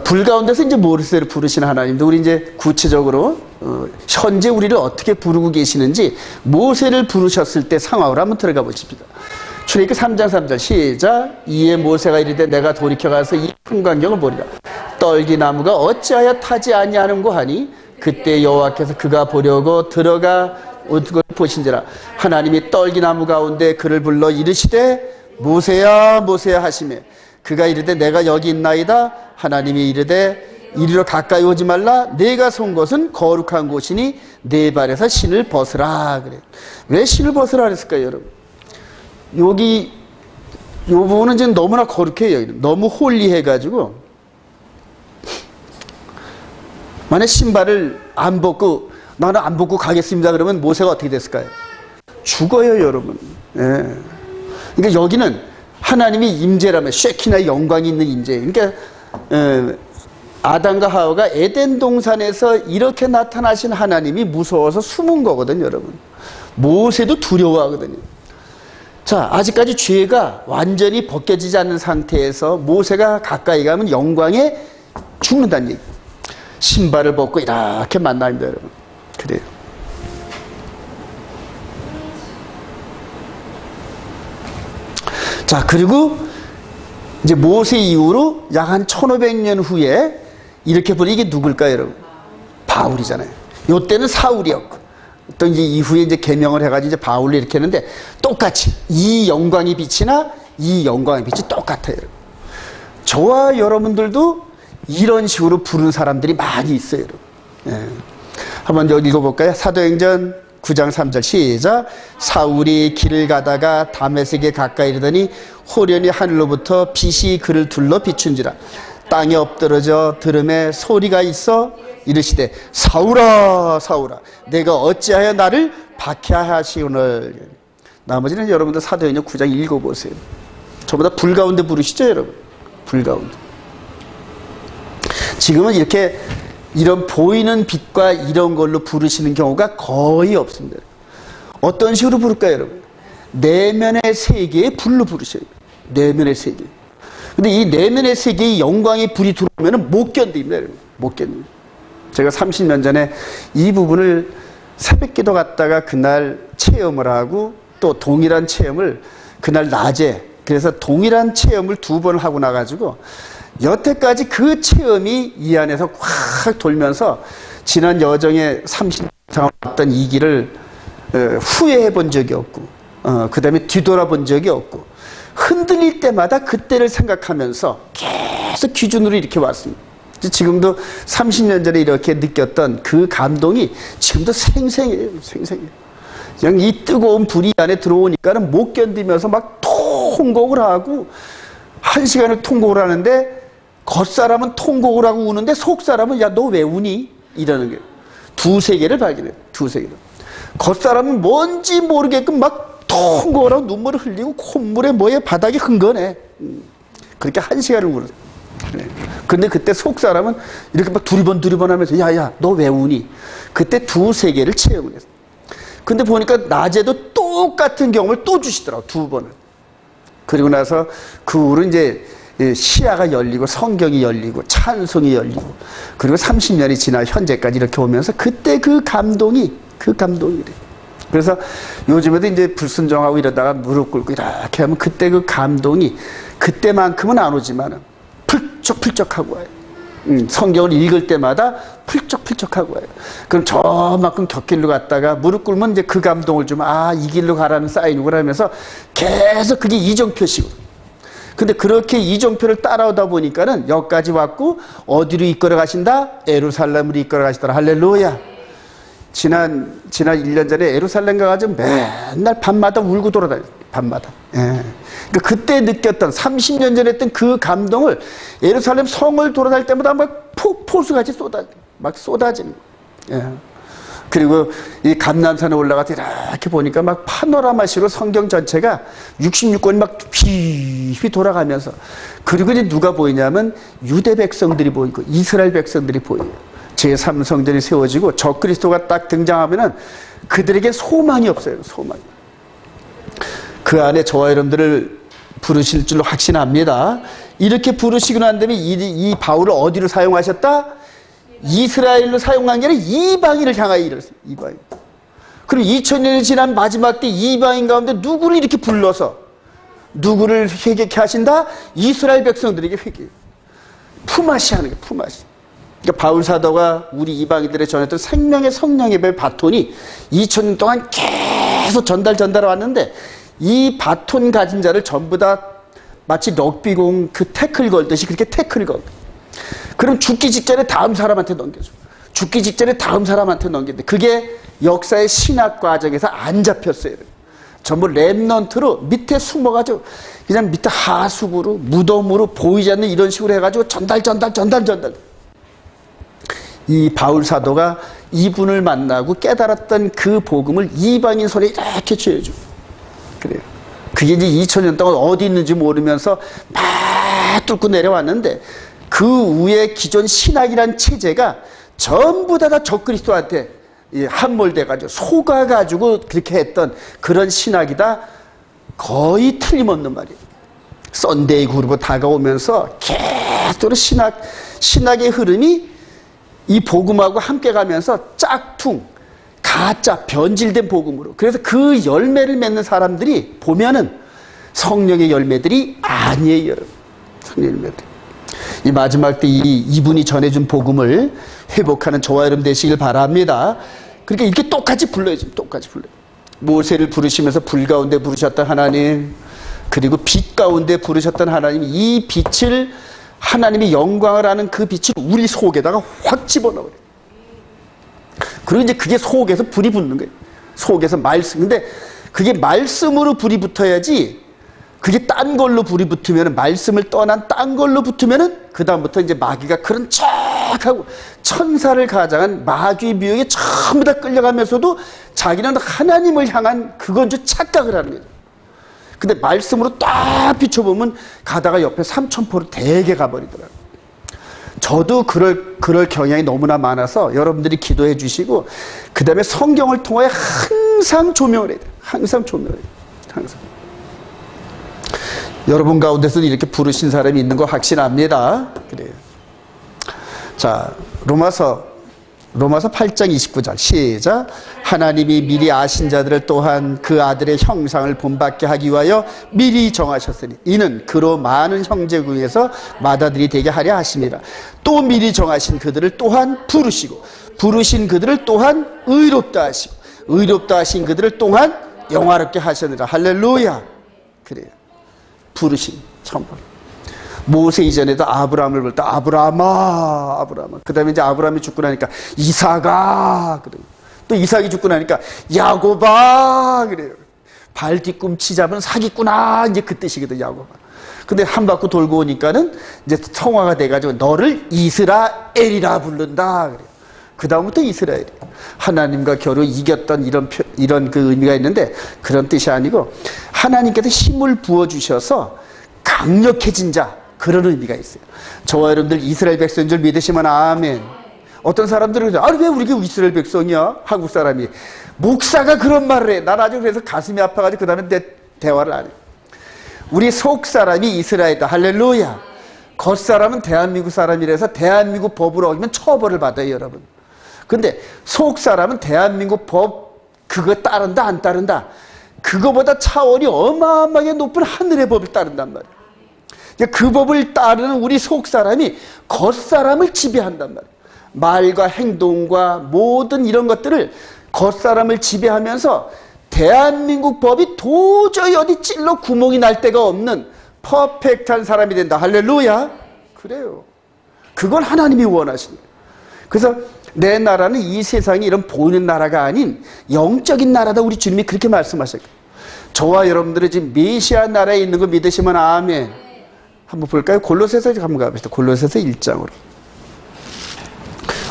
불 가운데서 이제 모세를 부르시는 하나님도 우리 이제 구체적으로 현재 우리를 어떻게 부르고 계시는지 모세를 부르셨을 때 상황으로 한번 들어가 보십시다. 출애굽기 3장 3절 시작. 이에 모세가 이르되 내가 돌이켜 가서 이 큰 광경을 보리라. 떨기나무가 어찌하여 타지 아니하는고 하니 그때 여호와께서 그가 보려고 들어가 온 것을 보신지라. 하나님이 떨기나무 가운데 그를 불러 이르시되 모세야 모세야 하시매 그가 이르되 내가 여기 있나이다. 하나님이 이르되 이리로 가까이 오지 말라. 내가 선 곳은 거룩한 곳이니 내 발에서 신을 벗으라. 그래. 왜 신을 벗으라 그랬을까요, 여러분? 여기 요 부분은 지금 너무나 거룩해요. 너무 홀리해가지고 만약 신발을 안 벗고 나는 안 벗고 가겠습니다. 그러면 모세가 어떻게 됐을까요? 죽어요, 여러분. 예. 그러니까 여기는 하나님이 임재라면 쉐키나의 영광이 있는 임재. 그러니까 아담과 하와가 에덴 동산에서 이렇게 나타나신 하나님이 무서워서 숨은 거거든요, 여러분. 모세도 두려워하거든요. 자, 아직까지 죄가 완전히 벗겨지지 않는 상태에서 모세가 가까이 가면 영광에 죽는다는 얘기. 신발을 벗고 이렇게 만납니다, 여러분. 그래요. 자, 그리고 이제 모세 이후로 약 한 1500년 후에 이렇게 보니 이게 누굴까요, 여러분? 바울이잖아요. 요때는 사울이었고, 또 이제 이후에 이제 개명을 해가지고 이제 바울을 이렇게 했는데 똑같이 이 영광의 빛이나 이 영광의 빛이 똑같아요, 여러분. 저와 여러분들도 이런 식으로 부른 사람들이 많이 있어요, 여러분. 예. 한번 여기 읽어볼까요? 사도행전 9장 3절 시작. 사울이 길을 가다가 다메섹에 가까이 이르더니 호련히 하늘로부터 빛이 그를 둘러 비춘지라. 땅에 엎드러져 들음에 소리가 있어 이르시되 사울아 사울아 내가 어찌하여 나를 박해하시오늘. 나머지는 여러분들 사도행전 9장 읽어보세요. 저보다 불 가운데 부르시죠, 여러분. 불 가운데. 지금은 이렇게 이런 보이는 빛과 이런 걸로 부르시는 경우가 거의 없습니다. 어떤 식으로 부를까요, 여러분? 내면의 세계에 불로 부르셔요. 내면의 세계. 근데 이 내면의 세계의 영광의 불이 들어오면 못 견딥니다, 여러분. 못 견딥니다. 제가 30년 전에 이 부분을 새벽 기도 갔다가 그날 체험을 하고 또 동일한 체험을 그날 낮에 그래서 동일한 체험을 2번 하고 나가지고 여태까지 그 체험이 이 안에서 확 돌면서 지난 여정에 30년 이상 왔던 이 길을 후회해 본 적이 없고 그 다음에 뒤돌아본 적이 없고 흔들릴 때마다 그때를 생각하면서 계속 기준으로 이렇게 왔습니다. 지금도 30년 전에 이렇게 느꼈던 그 감동이 지금도 생생해요. 생생해요. 그냥 이 뜨거운 불이 안에 들어오니까는 못 견디면서 막 통곡을 하고 1시간을 통곡을 하는데 겉사람은 통곡을 하고 우는데 속사람은 야, 너 왜 우니? 이러는 거예요. 두세 개를 발견해요. 두세 개를. 겉사람은 뭔지 모르게끔 막 통곡을 하고 눈물을 흘리고 콧물에 뭐에 바닥에 흥건해. 그렇게 1시간을 울어요. 그래. 근데 그때 속사람은 이렇게 막 두리번 하면서 야야 너 왜 우니? 그때 두세 개를 체험을 했어요. 근데 보니까 낮에도 똑같은 경험을 또 주시더라고. 2번을. 그리고 나서 그 후로 이제 시야가 열리고 성경이 열리고 찬송이 열리고 그리고 30년이 지나 현재까지 이렇게 오면서 그때 그 감동이 그래. 그래서 요즘에도 이제 불순종하고 이러다가 무릎 꿇고 이렇게 하면 그때 그 감동이 그때만큼은 안 오지만은 풀쩍풀쩍하고 와요. 성경을 읽을 때마다 풀쩍풀쩍하고 와요. 그럼 저만큼 곁길로 갔다가 무릎 꿇으면 이제 그 감동을 좀, 아, 이 길로 가라는 사인이구나 하면서 계속 그게 이정표식으로. 근데 그렇게 이정표를 따라오다 보니까는 여기까지 왔고, 어디로 이끌어 가신다? 예루살렘으로 이끌어 가시더라. 할렐루야. 지난 1년 전에 예루살렘 가가지고 맨날 밤마다 울고 돌아다녔어요. 밤마다. 예. 그러니까 그때 느꼈던 30년 전에 했던 그 감동을 예루살렘 성을 돌아다닐 때마다 막 포수같이 쏟아지는 거예요. 예. 그리고 이 감람산에 올라가서 이렇게 보니까 막 파노라마식으로 성경 전체가 66권이 막 휘휘 돌아가면서, 그리고 이제 누가 보이냐면 유대 백성들이 보이고 이스라엘 백성들이 보여요. 제3성전이 세워지고 적그리스도가 딱 등장하면은 그들에게 소망이 없어요. 소망이. 그 안에 저와 여러분들을 부르실 줄로 확신합니다. 이렇게 부르시고 난 다음에 이 바울을 어디로 사용하셨다? 이스라엘로 사용한 게 아니라 이방인을 향하여 이르렀어요. 이방인. 그럼 2000년이 지난 마지막 때 이방인 가운데 누구를 이렇게 불러서 누구를 회개케 하신다? 이스라엘 백성들에게 회개. 품앗이 하는 게 품앗이. 그러니까 바울 사도가 우리 이방인들의 전했던 생명의 성령의 바톤이 2000년 동안 계속 전달해 왔는데, 이 바톤 가진 자를 전부 다 마치 럭비공 그 태클 걸듯이 그렇게 태클 걸. 그럼 죽기 직전에 다음 사람한테 넘겨줘. 죽기 직전에 다음 사람한테 넘기는데, 그게 역사의 신학 과정에서 안 잡혔어요. 전부 랩넌트로 밑에 숨어가지고 그냥 밑에 하수구로 무덤으로 보이지 않는 이런 식으로 해가지고 전달. 이 바울 사도가 이분을 만나고 깨달았던 그 복음을 이방인 손에 이렇게 쥐어줘. 그래요. 그게 이제 2000년 동안 어디 있는지 모르면서 막 뚫고 내려왔는데, 그 위에 기존 신학이란 체제가 전부 다 적그리스도한테 함몰돼가지고 속아가지고 그렇게 했던 그런 신학이다. 거의 틀림없는 말이에요. 썬데이 그룹으로 다가오면서 계속 신학의 흐름이 이 복음하고 함께 가면서 짝퉁, 가짜, 변질된 복음으로. 그래서 그 열매를 맺는 사람들이 보면은 성령의 열매들이 아니에요, 여러분. 성령의 열매들. 이 마지막 때 이분이 전해준 복음을 회복하는 저와 여러분 되시길 바랍니다. 그러니까 이렇게 똑같이 불러요, 지금 똑같이 불러요. 모세를 부르시면서 불 가운데 부르셨던 하나님, 그리고 빛 가운데 부르셨던 하나님, 이 빛을, 하나님의 영광을 아는 그 빛을 우리 속에다가 확 집어넣어요. 그리고 이제 그게 속에서 불이 붙는 거예요. 속에서 말씀. 근데 그게 말씀으로 불이 붙어야지, 그게 딴 걸로 불이 붙으면, 말씀을 떠난 딴 걸로 붙으면은 그다음부터 이제 마귀가 그런 척하고 천사를 가장한 마귀의 미혹에 전부 다 끌려가면서도 자기는 하나님을 향한 그건 좀 착각을 하는 거죠. 근데 말씀으로 딱 비춰보면 가다가 옆에 삼천포로 대게 가버리더라고요. 저도 그럴 경향이 너무나 많아서 여러분들이 기도해 주시고, 그 다음에 성경을 통하여 항상 조명을 해야 돼요. 항상 조명을 해야 돼요. 항상. 여러분 가운데서도 이렇게 부르신 사람이 있는 거 확신합니다. 그래요. 자, 로마서 8장 29절 시작. 하나님이 미리 아신 자들을 또한 그 아들의 형상을 본받게 하기 위하여 미리 정하셨으니 이는 그로 많은 형제 중에서 맏아들이 되게 하려 하심이라. 또 미리 정하신 그들을 또한 부르시고, 부르신 그들을 또한 의롭다 하시고, 의롭다 하신 그들을 또한 영화롭게 하셨느라. 할렐루야. 그래요. 부르심 처음 봐. 모세 이전에도 아브라함을 부를 때 아브라함아. 그 다음에 이제 아브라함이 죽고 나니까 이삭아. 그래요. 또 이삭이 죽고 나니까 야곱아. 그래요. 발 뒤꿈치 잡은 사기꾼아. 이제 그 뜻이거든, 야곱아. 근데 한 바퀴 돌고 오니까는 이제 성화가 돼가지고 너를 이스라엘이라 부른다. 그래요. 그 다음부터 이스라엘. 하나님과 겨루 이겼던 이런 그 의미가 있는데, 그런 뜻이 아니고 하나님께서 힘을 부어주셔서 강력해진 자, 그런 의미가 있어요. 저와 여러분들 이스라엘 백성인 줄 믿으시면 아멘. 어떤 사람들은 그래요. 아니 왜 우리가 이스라엘 백성이야? 한국 사람이. 목사가 그런 말을 해. 난 아주 그래서 가슴이 아파가지고 그 다음에 대화를 안 해. 우리 속 사람이 이스라엘이다. 할렐루야. 겉 사람은 대한민국 사람이라서 대한민국 법으로 어기면 처벌을 받아요, 여러분. 근데 속 사람은 대한민국 법 그거 따른다 안 따른다. 그거보다 차원이 어마어마하게 높은 하늘의 법을 따른단 말이에요. 그 법을 따르는 우리 속사람이 겉사람을 지배한단 말이에요. 말과 행동과 모든 이런 것들을 겉사람을 지배하면서 대한민국 법이 도저히 어디 찔러 구멍이 날 데가 없는 퍼펙트한 사람이 된다. 할렐루야. 그래요. 그걸 하나님이 원하시는 거예요. 그래서 내 나라는 이 세상에 이런 보이는 나라가 아닌 영적인 나라다. 우리 주님이 그렇게 말씀하셨어요. 저와 여러분들이 지금 메시아 나라에 있는 거 믿으시면 아멘. 한번 볼까요? 골로새서 한번 가봅시다. 골로새서 1장으로.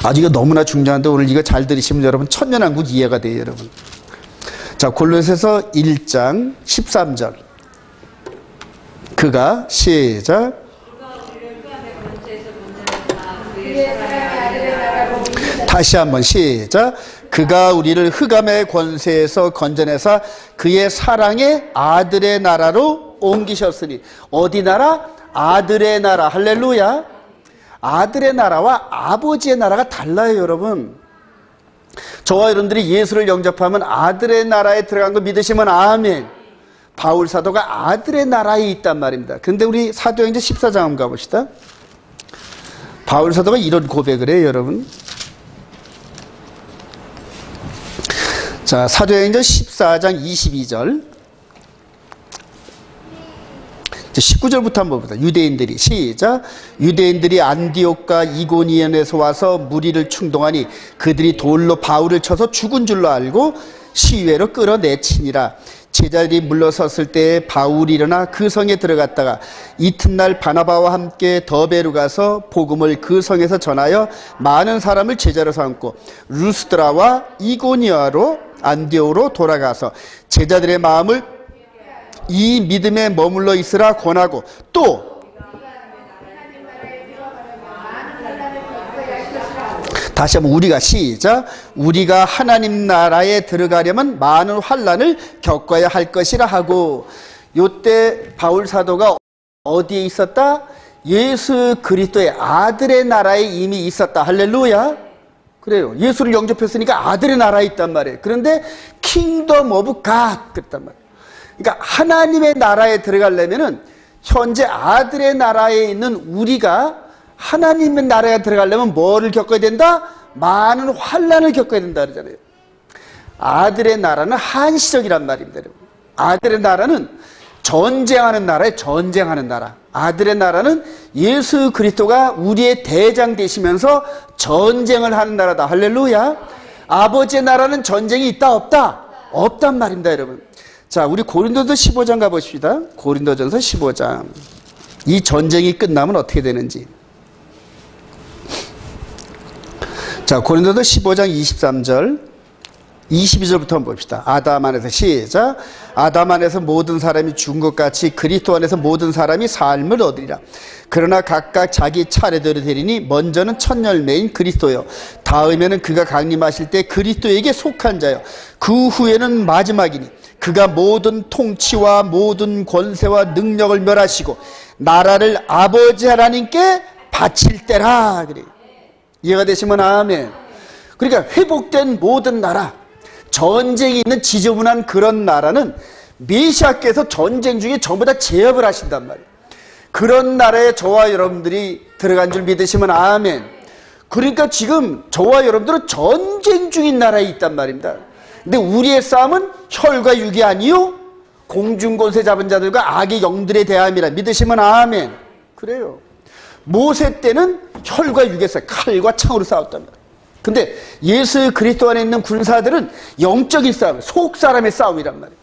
아주 이거 너무나 중요한데 오늘 이거 잘 들으시면 여러분 천년왕국 이해가 돼요, 여러분. 자, 골로새서 1장 13절. 그가 시작. 다시 한번 시작. 그가 우리를 흑암의 권세에서 건져내사 그의 사랑의 아들의 나라로 옮기셨으니. 어디 나라? 아들의 나라. 할렐루야. 아들의 나라와 아버지의 나라가 달라요, 여러분. 저와 여러분들이 예수를 영접하면 아들의 나라에 들어간 거 믿으시면 아멘. 바울 사도가 아들의 나라에 있단 말입니다. 그런데 우리 사도행전 14장 한번 가봅시다. 바울 사도가 이런 고백을 해요, 여러분. 자, 사도행전 14장 22절. 19절부터 한번 봅니다. 유대인들이 시작. 유대인들이 안디옥과 이고니온에서 와서 무리를 충동하니 그들이 돌로 바울을 쳐서 죽은 줄로 알고 시외로 끌어내치니라. 제자들이 물러섰을 때 바울이 일어나 그 성에 들어갔다가 이튿날 바나바와 함께 더베로 가서 복음을 그 성에서 전하여 많은 사람을 제자로 삼고 루스드라와 이고니아로 안디옥으로 돌아가서 제자들의 마음을 이 믿음에 머물러 있으라 권하고 또 다시 한번 우리가 시작. 우리가 하나님 나라에 들어가려면 많은 환난을 겪어야 할 것이라 하고. 요때 바울 사도가 어디에 있었다? 예수 그리스도의 아들의 나라에 이미 있었다. 할렐루야. 그래요. 예수를 영접했으니까 아들의 나라에 있단 말이에요. 그런데 킹덤 오브 갓 그랬단 말이에요. 그러니까 하나님의 나라에 들어가려면은 현재 아들의 나라에 있는 우리가 하나님의 나라에 들어가려면 뭐를 겪어야 된다? 많은 환난을 겪어야 된다 그러잖아요. 아들의 나라는 한시적이란 말입니다, 여러분. 아들의 나라는 전쟁하는 나라에 전쟁하는 나라. 아들의 나라는 예수 그리스도가 우리의 대장 되시면서 전쟁을 하는 나라다. 할렐루야. 아버지의 나라는 전쟁이 있다 없다? 없단 말입니다, 여러분. 자, 우리 고린도서 15장 가봅시다. 고린도전서 15장. 이 전쟁이 끝나면 어떻게 되는지. 자, 고린도서 15장 23절 22절부터 한번 봅시다. 아담 안에서 시작. 아담 안에서 모든 사람이 죽은 것 같이 그리스도 안에서 모든 사람이 삶을 얻으리라. 그러나 각각 자기 차례대로 되리니 먼저는 첫 열매인 그리스도요, 다음에는 그가 강림하실 때 그리스도에게 속한 자요, 그 후에는 마지막이니 그가 모든 통치와 모든 권세와 능력을 멸하시고 나라를 아버지 하나님께 바칠 때라. 그래요. 이해가 되시면 아멘. 그러니까 회복된 모든 나라, 전쟁이 있는 지저분한 그런 나라는 메시아께서 전쟁 중에 전부 다 제압을 하신단 말이에요. 그런 나라에 저와 여러분들이 들어간 줄 믿으시면 아멘. 그러니까 지금 저와 여러분들은 전쟁 중인 나라에 있단 말입니다. 근데 우리의 싸움은 혈과 육이 아니요 공중권세 잡은 자들과 악의 영들에 대함이라 믿으시면 아멘. 그래요. 모세 때는 혈과 육에서 칼과 창으로 싸웠단 말이에요. 근데 예수 그리스도 안에 있는 군사들은 영적인 싸움, 속 사람의 싸움이란 말이에요.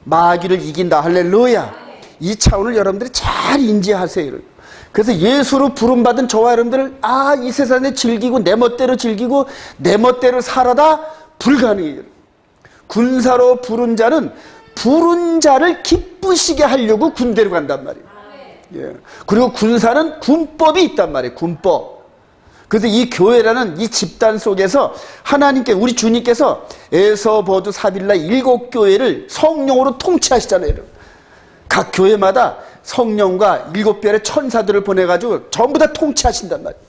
마귀를 이긴다. 할렐루야. 이 차원을 여러분들이 잘 인지하세요. 그래서 예수로 부름받은 저와 여러분들을 이 세상에 즐기고 내 멋대로 즐기고 내 멋대로 살아다 불가능해요. 군사로 부른 자는 부른 자를 기쁘시게 하려고 군대로 간단 말이에요. 예. 그리고 군사는 군법이 있단 말이에요. 군법. 그래서 이 교회라는 이 집단 속에서 하나님께, 우리 주님께서 에서 버두 사빌라 7교회를 성령으로 통치하시잖아요. 각 교회마다 성령과 7별의 천사들을 보내가지고 전부 다 통치하신단 말이에요.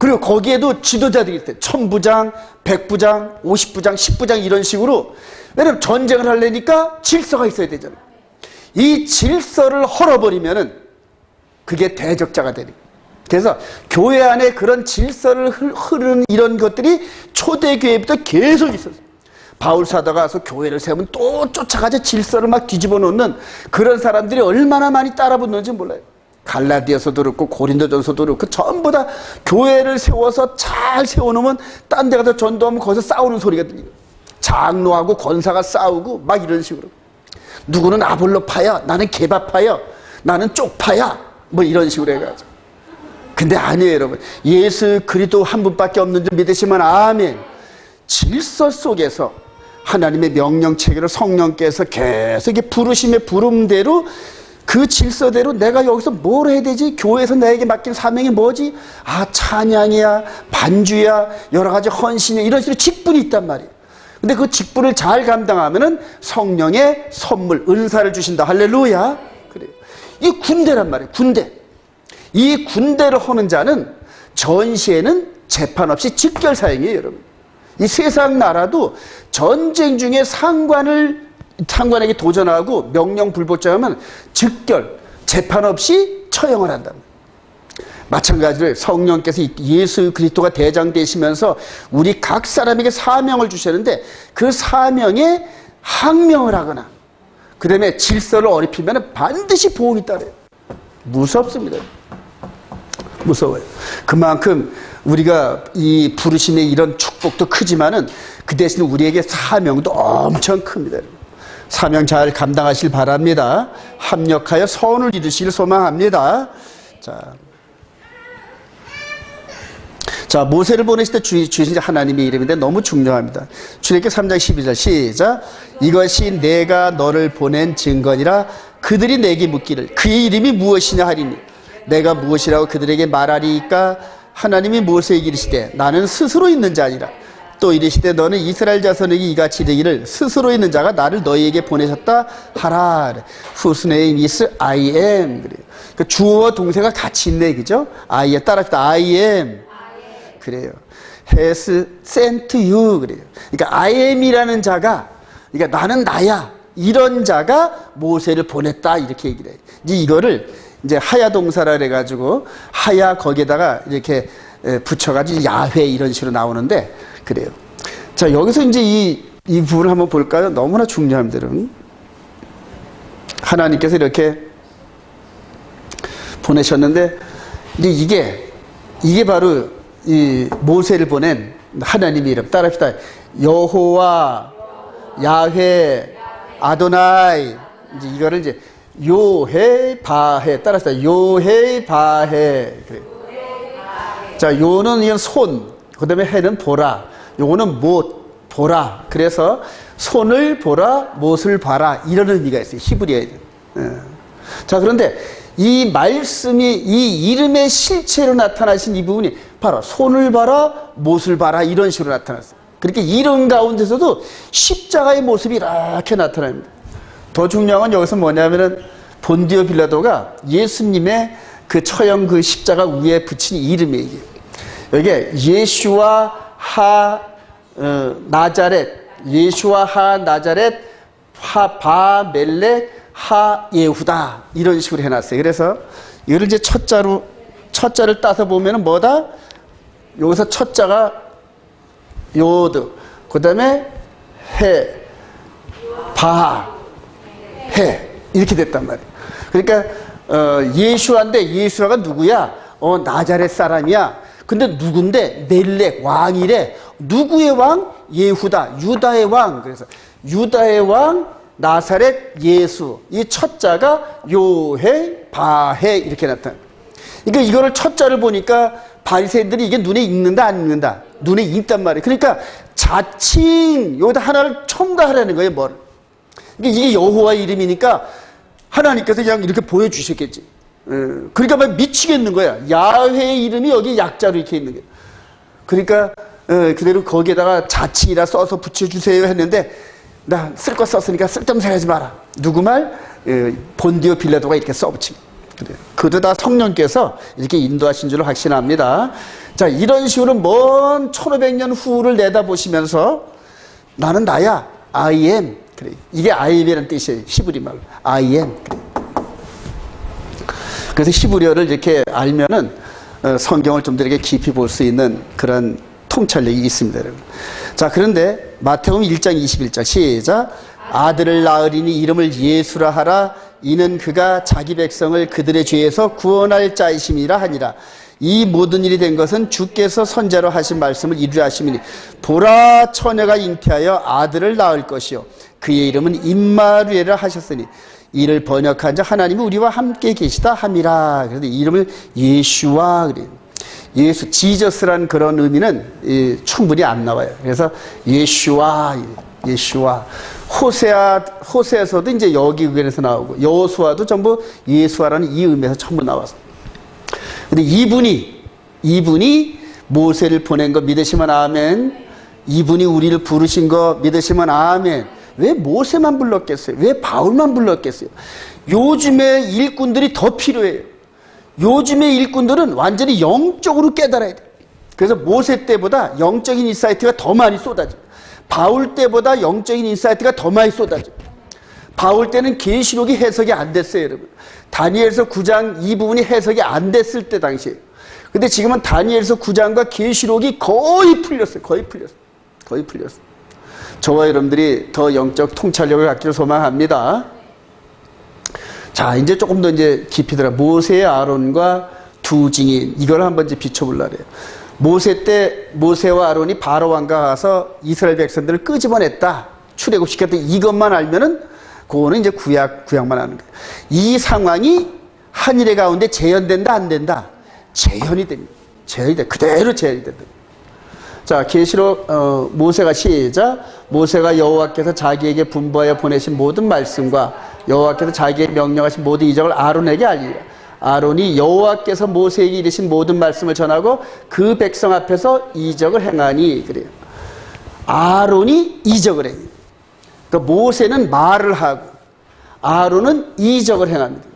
그리고 거기에도 지도자들이 있대. 1000부장, 100부장, 50부장, 10부장 이런 식으로. 왜냐면 전쟁을 하려니까 질서가 있어야 되잖아요. 이 질서를 헐어버리면은 그게 대적자가 되는 거예요. 그래서 교회 안에 그런 질서를 흐르는 이런 것들이 초대교회부터 계속 있었어요. 바울 사도가 와서 교회를 세우면 또 쫓아가서 질서를 막 뒤집어 놓는 그런 사람들이 얼마나 많이 따라붙는지 몰라요. 갈라디아서도 그렇고 고린도전서도 그렇고 전부 다 교회를 세워서 잘 세워놓으면 딴 데 가서 전도하면 거기서 싸우는 소리가 들려요. 장로하고 권사가 싸우고 막 이런 식으로. 누구는 아볼로파야, 나는 게바파야, 나는 쪽파야, 뭐 이런 식으로 해가지고. 근데 아니에요, 여러분. 예수 그리스도 한 분밖에 없는 줄 믿으시면 아멘. 질서 속에서 하나님의 명령 체계를 성령께서 계속 부르심의 부름대로 그 질서대로 내가 여기서 뭘 해야 되지? 교회에서 나에게 맡긴 사명이 뭐지? 아, 찬양이야, 반주야, 여러 가지 헌신이야, 이런 식으로 직분이 있단 말이에요. 근데 그 직분을 잘 감당하면은 성령의 선물, 은사를 주신다. 할렐루야. 그래요. 이 군대란 말이에요. 군대. 이 군대를 하는 자는 전시에는 재판 없이 직결 사형이에요, 여러분. 이 세상 나라도 전쟁 중에 상관에게 도전하고 명령 불복종하면 즉결, 재판 없이 처형을 한다. 마찬가지로 성령께서 예수 그리스도가 대장 되시면서 우리 각 사람에게 사명을 주셨는데 그 사명에 항명을 하거나 그 다음에 질서를 어렵히면 반드시 보응이 따라요. 무섭습니다. 무서워요. 그만큼 우리가 이 부르심의 이런 축복도 크지만은 그 대신 우리에게 사명도 엄청 큽니다. 사명 잘 감당하실 바랍니다. 합력하여 선을 이루시길 소망합니다. 자, 모세를 보내실 때 주신 하나님의 이름인데 너무 중요합니다. 출애굽기 3장 12절 시작. 이것이 내가 너를 보낸 증거니라. 그들이 내게 묻기를 그의 이름이 무엇이냐 하리니 내가 무엇이라고 그들에게 말하리이까. 하나님이 모세에게 이르시되 나는 스스로 있는 자니라. 또 이르시되 너는 이스라엘 자손에게 이같이 이르기를 스스로 있는 자가 나를 너희에게 보내셨다 하라. Whose name is I am. 그래요. 그 주어와 동사가 같이 있네, 그죠? I am 따라합시다. I am. 그래요. has sent you. 그래요. 그러니까 I am이라는 자가, 그러니까 나는 나야, 이런 자가 모세를 보냈다, 이렇게 얘기를 해요. 이제 이거를 이제 하야 동사라 그래가지고 하야 거기에다가 이렇게 붙여가지고 야훼 이런 식으로 나오는데 그래요. 자, 여기서 이제 이 부분을 한번 볼까요? 너무나 중요합니다. 하나님께서 이렇게 보내셨는데 이제 이게 바로 이 모세를 보낸 하나님의 이름. 따라합시다. 여호와, 야훼, 아도나이. 이제 이거를 이제 요헤 바헤. 따라합시다. 요헤 바헤. 그래요. 자, 요는 이건 손, 그 다음에 해는 보라. 요거는 못, 보라. 그래서 손을 보라, 못을 봐라. 이런 의미가 있어요. 히브리어에. 자, 그런데 이 말씀이 이 이름의 실체로 나타나신 이 부분이 바로 손을 봐라, 못을 봐라 이런 식으로 나타났어요. 그렇게 이름 가운데서도 십자가의 모습이 이렇게 나타납니다. 더 중요한 건 여기서 뭐냐면은 본디오 빌라도가 예수님의 그 처형 그 십자가 위에 붙인 이름이에요. 여기에 예슈와 하 나자렛, 예슈와 하 나자렛, 하 바멜렉, 하 예후다 이런 식으로 해놨어요. 그래서 이걸 이제 첫자를 따서 보면은 뭐다? 여기서 첫자가 요드, 그 다음에 해, 바, 해 이렇게 됐단 말이에요. 그러니까 예슈아인데 예슈아가 누구야? 나자렛 사람이야. 근데 누군데? 멜렉 왕이래. 누구의 왕? 예후다, 유다의 왕. 그래서 유다의 왕 나사렛 예수. 이 첫자가 요해, 바해 이렇게 나타나. 그러니까 이거를 첫자를 보니까 바리새인들이 이게 눈에 익는다 안 익는다? 눈에 익단 말이에요. 그러니까 자칭 여기다 하나를 첨가하라는 거예요. 뭐를? 그러니까 이게 여호와의 이름이니까 하나님께서 그냥 이렇게 보여주셨겠지. 그러니까 막 미치겠는 거야. 야훼의 이름이 여기 약자로 이렇게 있는 거예요. 그러니까 그대로 거기에다가 자칭이라 써서 붙여주세요 했는데 나 쓸 거 썼으니까 쓸데없는 소리 하지 마라. 누구 말? 본디오 빌라도가 이렇게 써붙입니다. 그래요. 그도 다 성령께서 이렇게 인도하신 줄로 확신합니다. 자, 이런 식으로 먼 1500년 후를 내다보시면서 나는 나야. I am. 그래. 이게 I am이라는 뜻이에요. 히브리 말로. I am. 그래. 그래서 히브리어를 이렇게 알면은 성경을 좀 더 이렇게 깊이 볼 수 있는 그런 통찰력이 있습니다, 여러분. 자, 그런데 마태복음 1장 21절 시작. 아들을 낳으리니 이름을 예수라 하라. 이는 그가 자기 백성을 그들의 죄에서 구원할 자이심이라 하니라. 이 모든 일이 된 것은 주께서 선자로 하신 말씀을 이루려 하심이니 보라 처녀가 잉태하여 아들을 낳을 것이요 그의 이름은 임마누엘이라 하셨으니 이를 번역한 자 하나님이 우리와 함께 계시다 함이라. 그래서 이름을 예수와 그래요. 예수, 지저스라는 그런 의미는 충분히 안 나와요. 그래서 예수와, 예수와. 호세에서도 이제 여기 의견에서 나오고 여호수아도 전부 예수와라는 이 의미에서 전부 나와서. 근데 이분이 모세를 보낸 거 믿으시면 아멘. 이분이 우리를 부르신 거 믿으시면 아멘. 왜 모세만 불렀겠어요? 왜 바울만 불렀겠어요? 요즘에 일꾼들이 더 필요해요. 요즘의 일꾼들은 완전히 영적으로 깨달아야 돼요. 그래서 모세 때보다 영적인 인사이트가 더 많이 쏟아져요. 바울 때보다 영적인 인사이트가 더 많이 쏟아져요. 바울 때는 계시록이 해석이 안 됐어요, 여러분. 다니엘서 9장 이 부분이 해석이 안 됐을 때 당시에요. 근데 지금은 다니엘서 9장과 계시록이 거의 풀렸어요. 거의 풀렸어요. 저와 여러분들이 더 영적 통찰력을 갖기를 소망합니다. 자, 이제 조금 더 이제 깊이 들어. 모세의 아론과 두 증인, 이걸 한번 이제 비춰보려고 해요. 모세 때 모세와 아론이 바로 왕가 가서 이스라엘 백성들을 끄집어냈다. 출애굽시켰다. 이것만 알면은 그거는 이제 구약만 하는 거예요. 이 상황이 한일의 가운데 재현된다, 안 된다? 재현이 됩니다. 재현이 돼. 그대로 재현이 된다. 자, 계시록 모세가 시작. 모세가 여호와께서 자기에게 분부하여 보내신 모든 말씀과 여호와께서 자기에게 명령하신 모든 이적을 아론에게 알리라. 아론이 여호와께서 모세에게 이르신 모든 말씀을 전하고 그 백성 앞에서 이적을 행하니. 그래요. 아론이 이적을 해요. 그러니까 모세는 말을 하고 아론은 이적을 행합니다.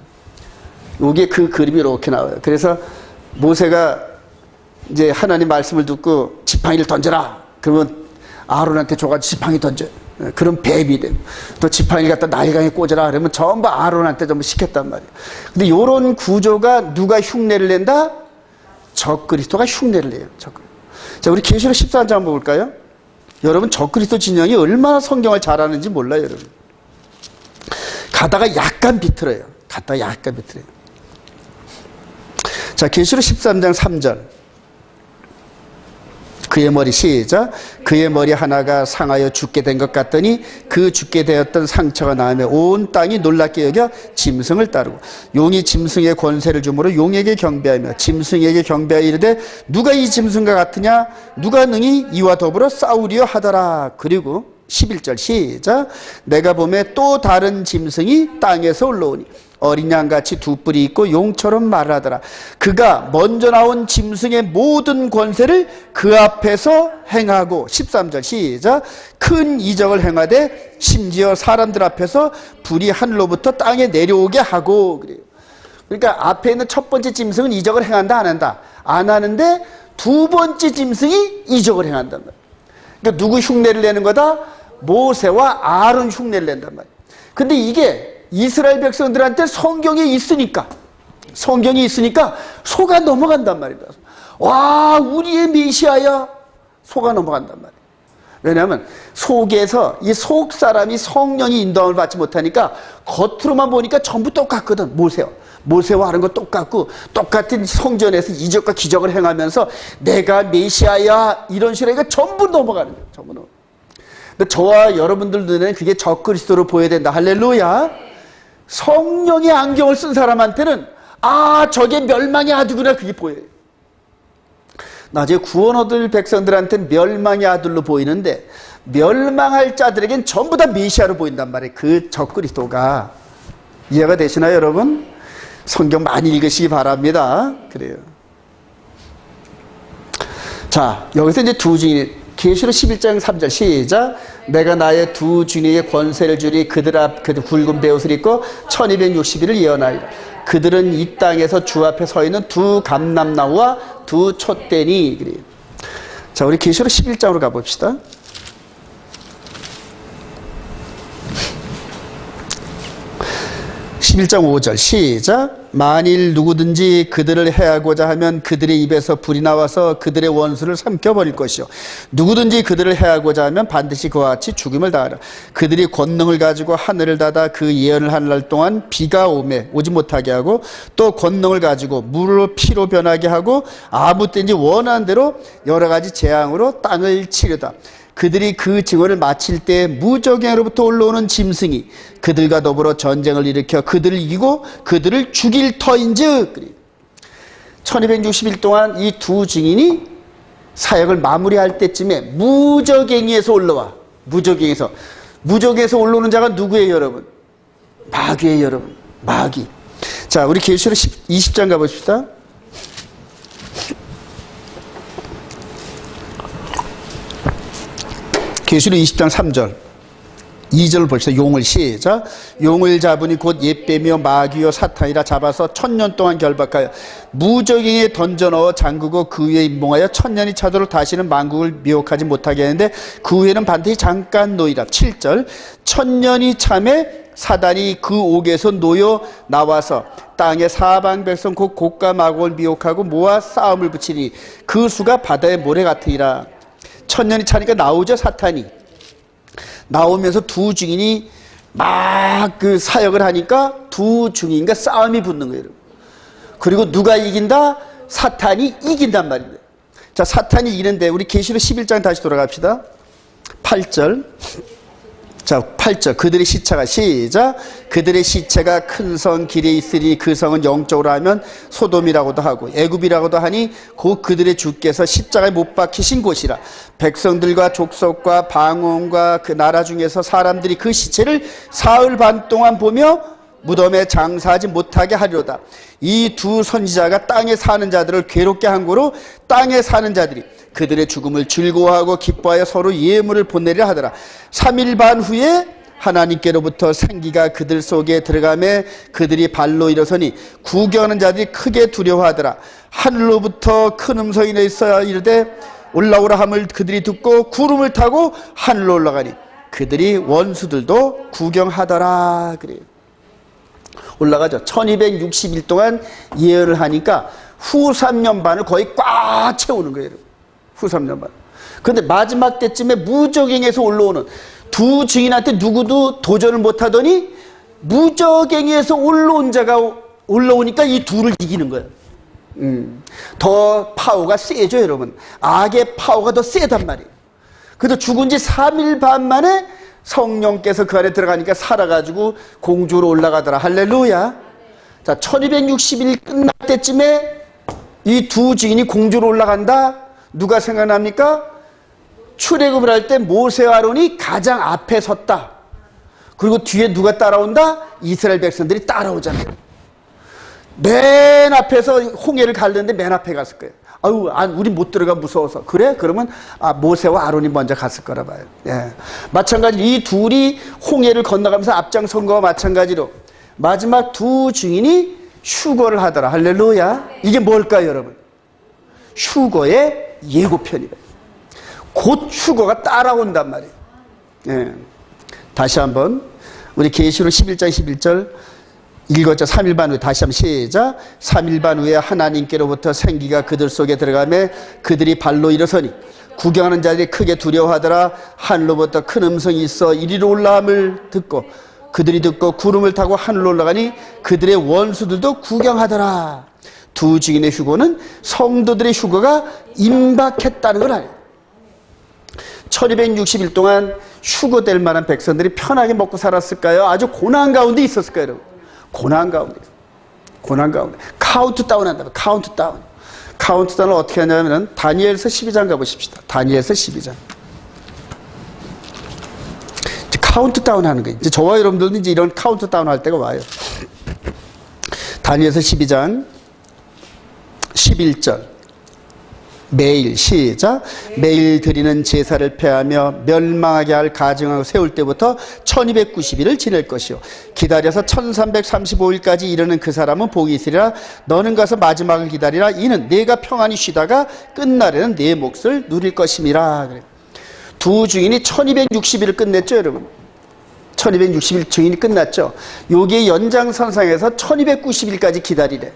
이게 그 그림이 이렇게 나와요. 그래서 모세가 이제 하나님 말씀을 듣고 지팡이를 던져라. 그러면 아론한테 줘가지고 지팡이 던져. 그럼 뱀이 되고 또 지팡이를 갖다 날강에 꽂아라. 그러면 전부 아론한테 전부 시켰단 말이에요. 근데 이런 구조가 누가 흉내를 낸다? 적그리스도가 흉내를 내요. 자, 우리 계시록 14장 한번 볼까요? 여러분, 적그리스도 진영이 얼마나 성경을 잘하는지 몰라요, 여러분. 가다가 약간 비틀어요. 자, 계시록 13장 3절. 그의 머리 시작. 그의 머리 하나가 상하여 죽게 된 것 같더니 그 죽게 되었던 상처가 나음에 온 땅이 놀랍게 여겨 짐승을 따르고 용이 짐승의 권세를 주므로 용에게 경배하며 짐승에게 경배하여 이르되 누가 이 짐승과 같으냐 누가 능히 이와 더불어 싸우리요 하더라. 그리고 11절 시작. 내가 보매 또 다른 짐승이 땅에서 올라오니 어린 양같이 두 뿔이 있고 용처럼 말을 하더라. 그가 먼저 나온 짐승의 모든 권세를 그 앞에서 행하고 13절 시작. 큰 이적을 행하되 심지어 사람들 앞에서 불이 하늘로부터 땅에 내려오게 하고. 그래요. 그러니까 앞에 있는 첫 번째 짐승은 이적을 행한다, 안 한다? 안 하는데 두 번째 짐승이 이적을 행한단 말이에요. 그러니까 누구 흉내를 내는 거다? 모세와 아론 흉내를 낸단 말이에요. 근데 이게 이스라엘 백성들한테 성경이 있으니까 속아 넘어간단 말입니다. 와, 우리의 메시아야. 속아 넘어간단 말이에요. 왜냐하면 속에서 이 속 사람이 성령이 인도함을 받지 못하니까 겉으로만 보니까 전부 똑같거든. 모세와 하는 거 똑같고 똑같은 성전에서 이적과 기적을 행하면서 내가 메시아야 이런 식으로 하니까 전부 넘어가는 거예요. 전부 넘어가는 거예요. 근데 저와 여러분들 눈에는 그게 적그리스도로 보여야 된다. 할렐루야. 성령의 안경을 쓴 사람한테는 아, 저게 멸망의 아들구나, 그게 보여요. 나중에 구원 얻을 백성들한테는 멸망의 아들로 보이는데 멸망할 자들에겐 전부 다 메시아로 보인단 말이에요. 그 적그리스도가. 이해가 되시나요, 여러분? 성경 많이 읽으시기 바랍니다. 그래요. 자, 여기서 이제 두 증인, 계시록 11장 3절 시작. 내가 나의 두 주님에게 권세를 주리 그들 앞 그 굵은 베옷을 입고 1260일을 예언하리라. 그들은 이 땅에서 주 앞에 서 있는 두 감람나무와 두 촛대니. 그래요. 자, 우리 계시록 11장으로 가봅시다. 11장 5절 시작. 만일 누구든지 그들을 해하고자 하면 그들의 입에서 불이 나와서 그들의 원수를 삼켜버릴 것이요 누구든지 그들을 해하고자 하면 반드시 그와 같이 죽임을 당하라. 그들이 권능을 가지고 하늘을 닫아 그 예언을 하는 날 동안 비가 오지 못하게 하고 또 권능을 가지고 물을 피로 변하게 하고 아무 때인지 원하는 대로 여러 가지 재앙으로 땅을 치르다. 그들이 그 증언을 마칠 때 무적행으로부터 올라오는 짐승이 그들과 더불어 전쟁을 일으켜 그들을 이기고 그들을 죽일 터인즉 1260일 동안 이 두 증인이 사역을 마무리할 때쯤에 무적행에서 올라와. 무적행에서 올라오는 자가 누구예요, 여러분? 마귀예요, 여러분. 마귀. 자, 우리 계시록 20장 가봅시다. 계시록 20장 3절 2절 봅시다. 용을 시작. 용을 잡으니 곧 옛뱀이요 마귀요 사탄이라 잡아서 1000년 동안 결박하여 무적행에 던져 넣어 잠그고 그 위에 임봉하여 1000년이 차도록 다시는 만국을 미혹하지 못하게 하는데 그 후에는 반드시 잠깐 노이라. 7절 1000년이 참에 사단이 그 옥에서 놓여 나와서 땅의 사방 백성 곧 곡과 마곡을 미혹하고 모아 싸움을 붙이니 그 수가 바다의 모래 같으리라. 1000년이 차니까 나오죠, 사탄이. 나오면서 두 증인이 막 그 사역을 하니까 두 증인과 싸움이 붙는 거예요. 그리고 누가 이긴다? 사탄이 이긴단 말입니다. 자, 사탄이 이기는데 우리 계시록 11장 다시 돌아갑시다. 8절. 자, 8절. 그들의 시체가 시작. 그들의 시체가 큰 성 길에 있으니 그 성은 영적으로 하면 소돔이라고도 하고 애굽이라고도 하니 곧 그들의 주께서 십자가에 못 박히신 곳이라. 백성들과 족속과 방언과 그 나라 중에서 사람들이 그 시체를 사흘 반 동안 보며 무덤에 장사하지 못하게 하리로다. 이 두 선지자가 땅에 사는 자들을 괴롭게 한 거로 땅에 사는 자들이 그들의 죽음을 즐거워하고 기뻐하여 서로 예물을 보내려 하더라. 3일 반 후에 하나님께로부터 생기가 그들 속에 들어가매 그들이 발로 일어서니 구경하는 자들이 크게 두려워하더라. 하늘로부터 큰 음성이 내서 이르되 올라오라 함을 그들이 듣고 구름을 타고 하늘로 올라가니 그들이 원수들도 구경하더라. 그래요. 올라가죠. 1260일 동안 예언을 하니까 후 3년 반을 거의 꽉 채우는 거예요. 후 3년 반. 그런데 마지막 때쯤에 무적행에서 올라오는 두 증인한테 누구도 도전을 못하더니 무적행에서 올라온 자가 올라오니까 이 둘을 이기는 거예요. 더 파워가 세죠, 여러분. 악의 파워가 더 세단 말이에요. 그래서 죽은 지 3일 반 만에 성령께서 그 안에 들어가니까 살아가지고 공주로 올라가더라. 할렐루야. 자, 1260일 끝날 때쯤에 이 두 증인이 공주로 올라간다. 누가 생각납니까? 출애굽을 할 때 모세와 아론이 가장 앞에 섰다. 그리고 뒤에 누가 따라온다? 이스라엘 백성들이 따라오잖아요. 맨 앞에서 홍해를 갈르는데 맨 앞에 갔을 거예요. 아유, 우리 못 들어가 무서워서. 그래? 그러면 모세와 아론이 먼저 갔을 거라 봐요. 예. 마찬가지로 이 둘이 홍해를 건너가면서 앞장선 거와 마찬가지로 마지막 두 증인이 휴거를 하더라. 할렐루야. 이게 뭘까요, 여러분? 휴거의 예고편이래. 곧 휴거가 따라온단 말이에요. 예. 다시 한번 우리 계시록 11장 11절 읽었죠. 3일 반 후에 다시 한번 시작. 3일 반 후에 하나님께로부터 생기가 그들 속에 들어가매 그들이 발로 일어서니 구경하는 자들이 크게 두려워하더라. 하늘로부터 큰 음성이 있어 이리로 올라옴을 듣고 그들이 듣고 구름을 타고 하늘로 올라가니 그들의 원수들도 구경하더라. 두 증인의 휴거는 성도들의 휴거가 임박했다는 걸 알아요. 1260일 동안 휴거될 만한 백성들이 편하게 먹고 살았을까요? 아주 고난 가운데 있었을까요, 여러분? 고난 가운데. 카운트다운 한다면 카운트다운. 카운트다운을 어떻게 하냐면 다니엘서 12장 가보십시다. 다니엘서 12장. 이제 카운트다운 하는 거예요. 이제 저와 여러분들도 이제 이런 카운트다운 할 때가 와요. 다니엘서 12장 11절. 매일 시작. 매일 드리는 제사를 폐하며 멸망하게 할 가증하고 세울 때부터 1290일을 지낼 것이요 기다려서 1335일까지 이르는 그 사람은 복이 있으리라. 너는 가서 마지막을 기다리라. 이는 내가 평안히 쉬다가 끝날에는 내 몫을 누릴 것임이라. 두 증인이 1260일을 끝냈죠, 여러분. 1260일 증인이 끝났죠. 여기에 연장선상에서 1290일까지 기다리래.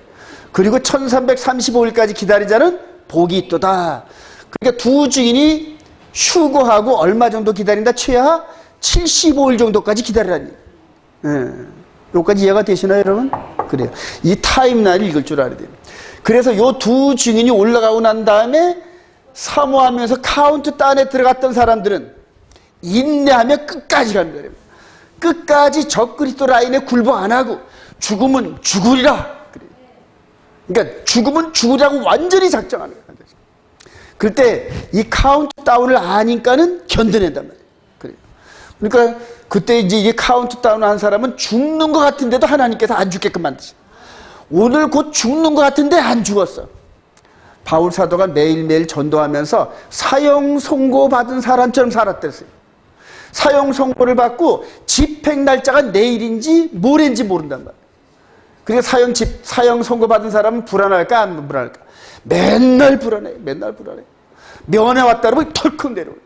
그리고 1335일까지 기다리자는 복이 있도다. 그러니까 두 증인이 휴거하고 얼마 정도 기다린다? 최하 75일 정도까지 기다리라니. 여기까지 이해가 되시나요, 여러분? 그래요. 이 타임라인을 읽을 줄 알아야 돼요. 그래서 요 두 증인이 올라가고 난 다음에 사모하면서 카운트다운에 들어갔던 사람들은 인내하며 끝까지 갑니다. 여러분. 끝까지 적그리스도 라인에 굴복 안 하고 죽으면 죽으리라. 그러니까 죽으면 죽으라고 완전히 작정하는 거예요. 그때 이 카운트다운을 아니까는 견뎌낸단 말이에요. 그래요. 그러니까 그때 이제 이게 카운트다운 한 사람은 죽는 것 같은데도 하나님께서 안 죽게끔 만드셔. 오늘 곧 죽는 것 같은데 안 죽었어. 바울 사도가 매일매일 전도하면서 사형 선고 받은 사람처럼 살았댔어요. 사형 선고를 받고 집행 날짜가 내일인지 모레인지 모른단 말이에요. 그러니까 사형 선고 받은 사람은 불안할까 안 불안할까? 맨날 불안해. 맨날 불안해. 면회 왔다 그러면 털컥 내려오고.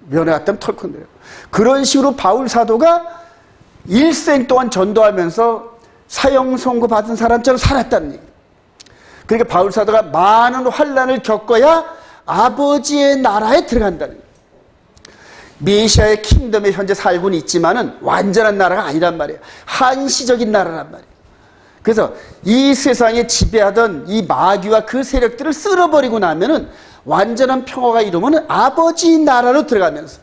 면회 왔다면 털컥 내려오고. 그런 식으로 바울 사도가 일생 동안 전도하면서 사형 선고 받은 사람처럼 살았다는 얘기예요. 그러니까 바울 사도가 많은 환난을 겪어야 아버지의 나라에 들어간다는 거예요. 메시아의 킹덤에 현재 살고는 있지만은 완전한 나라가 아니란 말이에요. 한시적인 나라란 말이에요. 그래서 이 세상에 지배하던 이 마귀와 그 세력들을 쓸어버리고 나면은 완전한 평화가 이루면은 아버지 나라로 들어가면서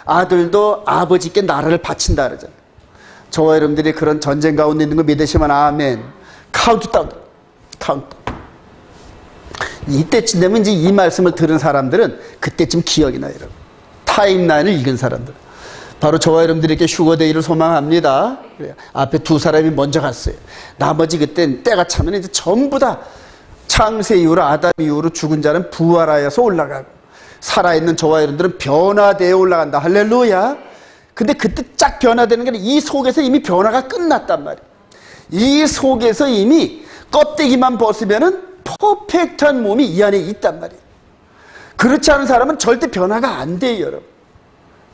아들도 아버지께 나라를 바친다 그러잖아요. 저와 여러분들이 그런 전쟁 가운데 있는 거 믿으시면 아멘. 카운트다운. 카운트다운. 이때쯤 되면 이제 이 말씀을 들은 사람들은 그때쯤 기억이 나요, 여러분. 타임라인을 읽은 사람들. 바로 저와 여러분들에게 휴거데이를 소망합니다. 앞에 두 사람이 먼저 갔어요. 나머지 그때 때가 차면 이제 전부 다 창세 이후로 아담 이후로 죽은 자는 부활하여서 올라가고 살아있는 저와 여러분들은 변화되어 올라간다. 할렐루야. 근데 그때 쫙 변화되는 게 이 속에서 이미 변화가 끝났단 말이에요. 이 속에서 이미 껍데기만 벗으면은 퍼펙트한 몸이 이 안에 있단 말이에요. 그렇지 않은 사람은 절대 변화가 안 돼요, 여러분.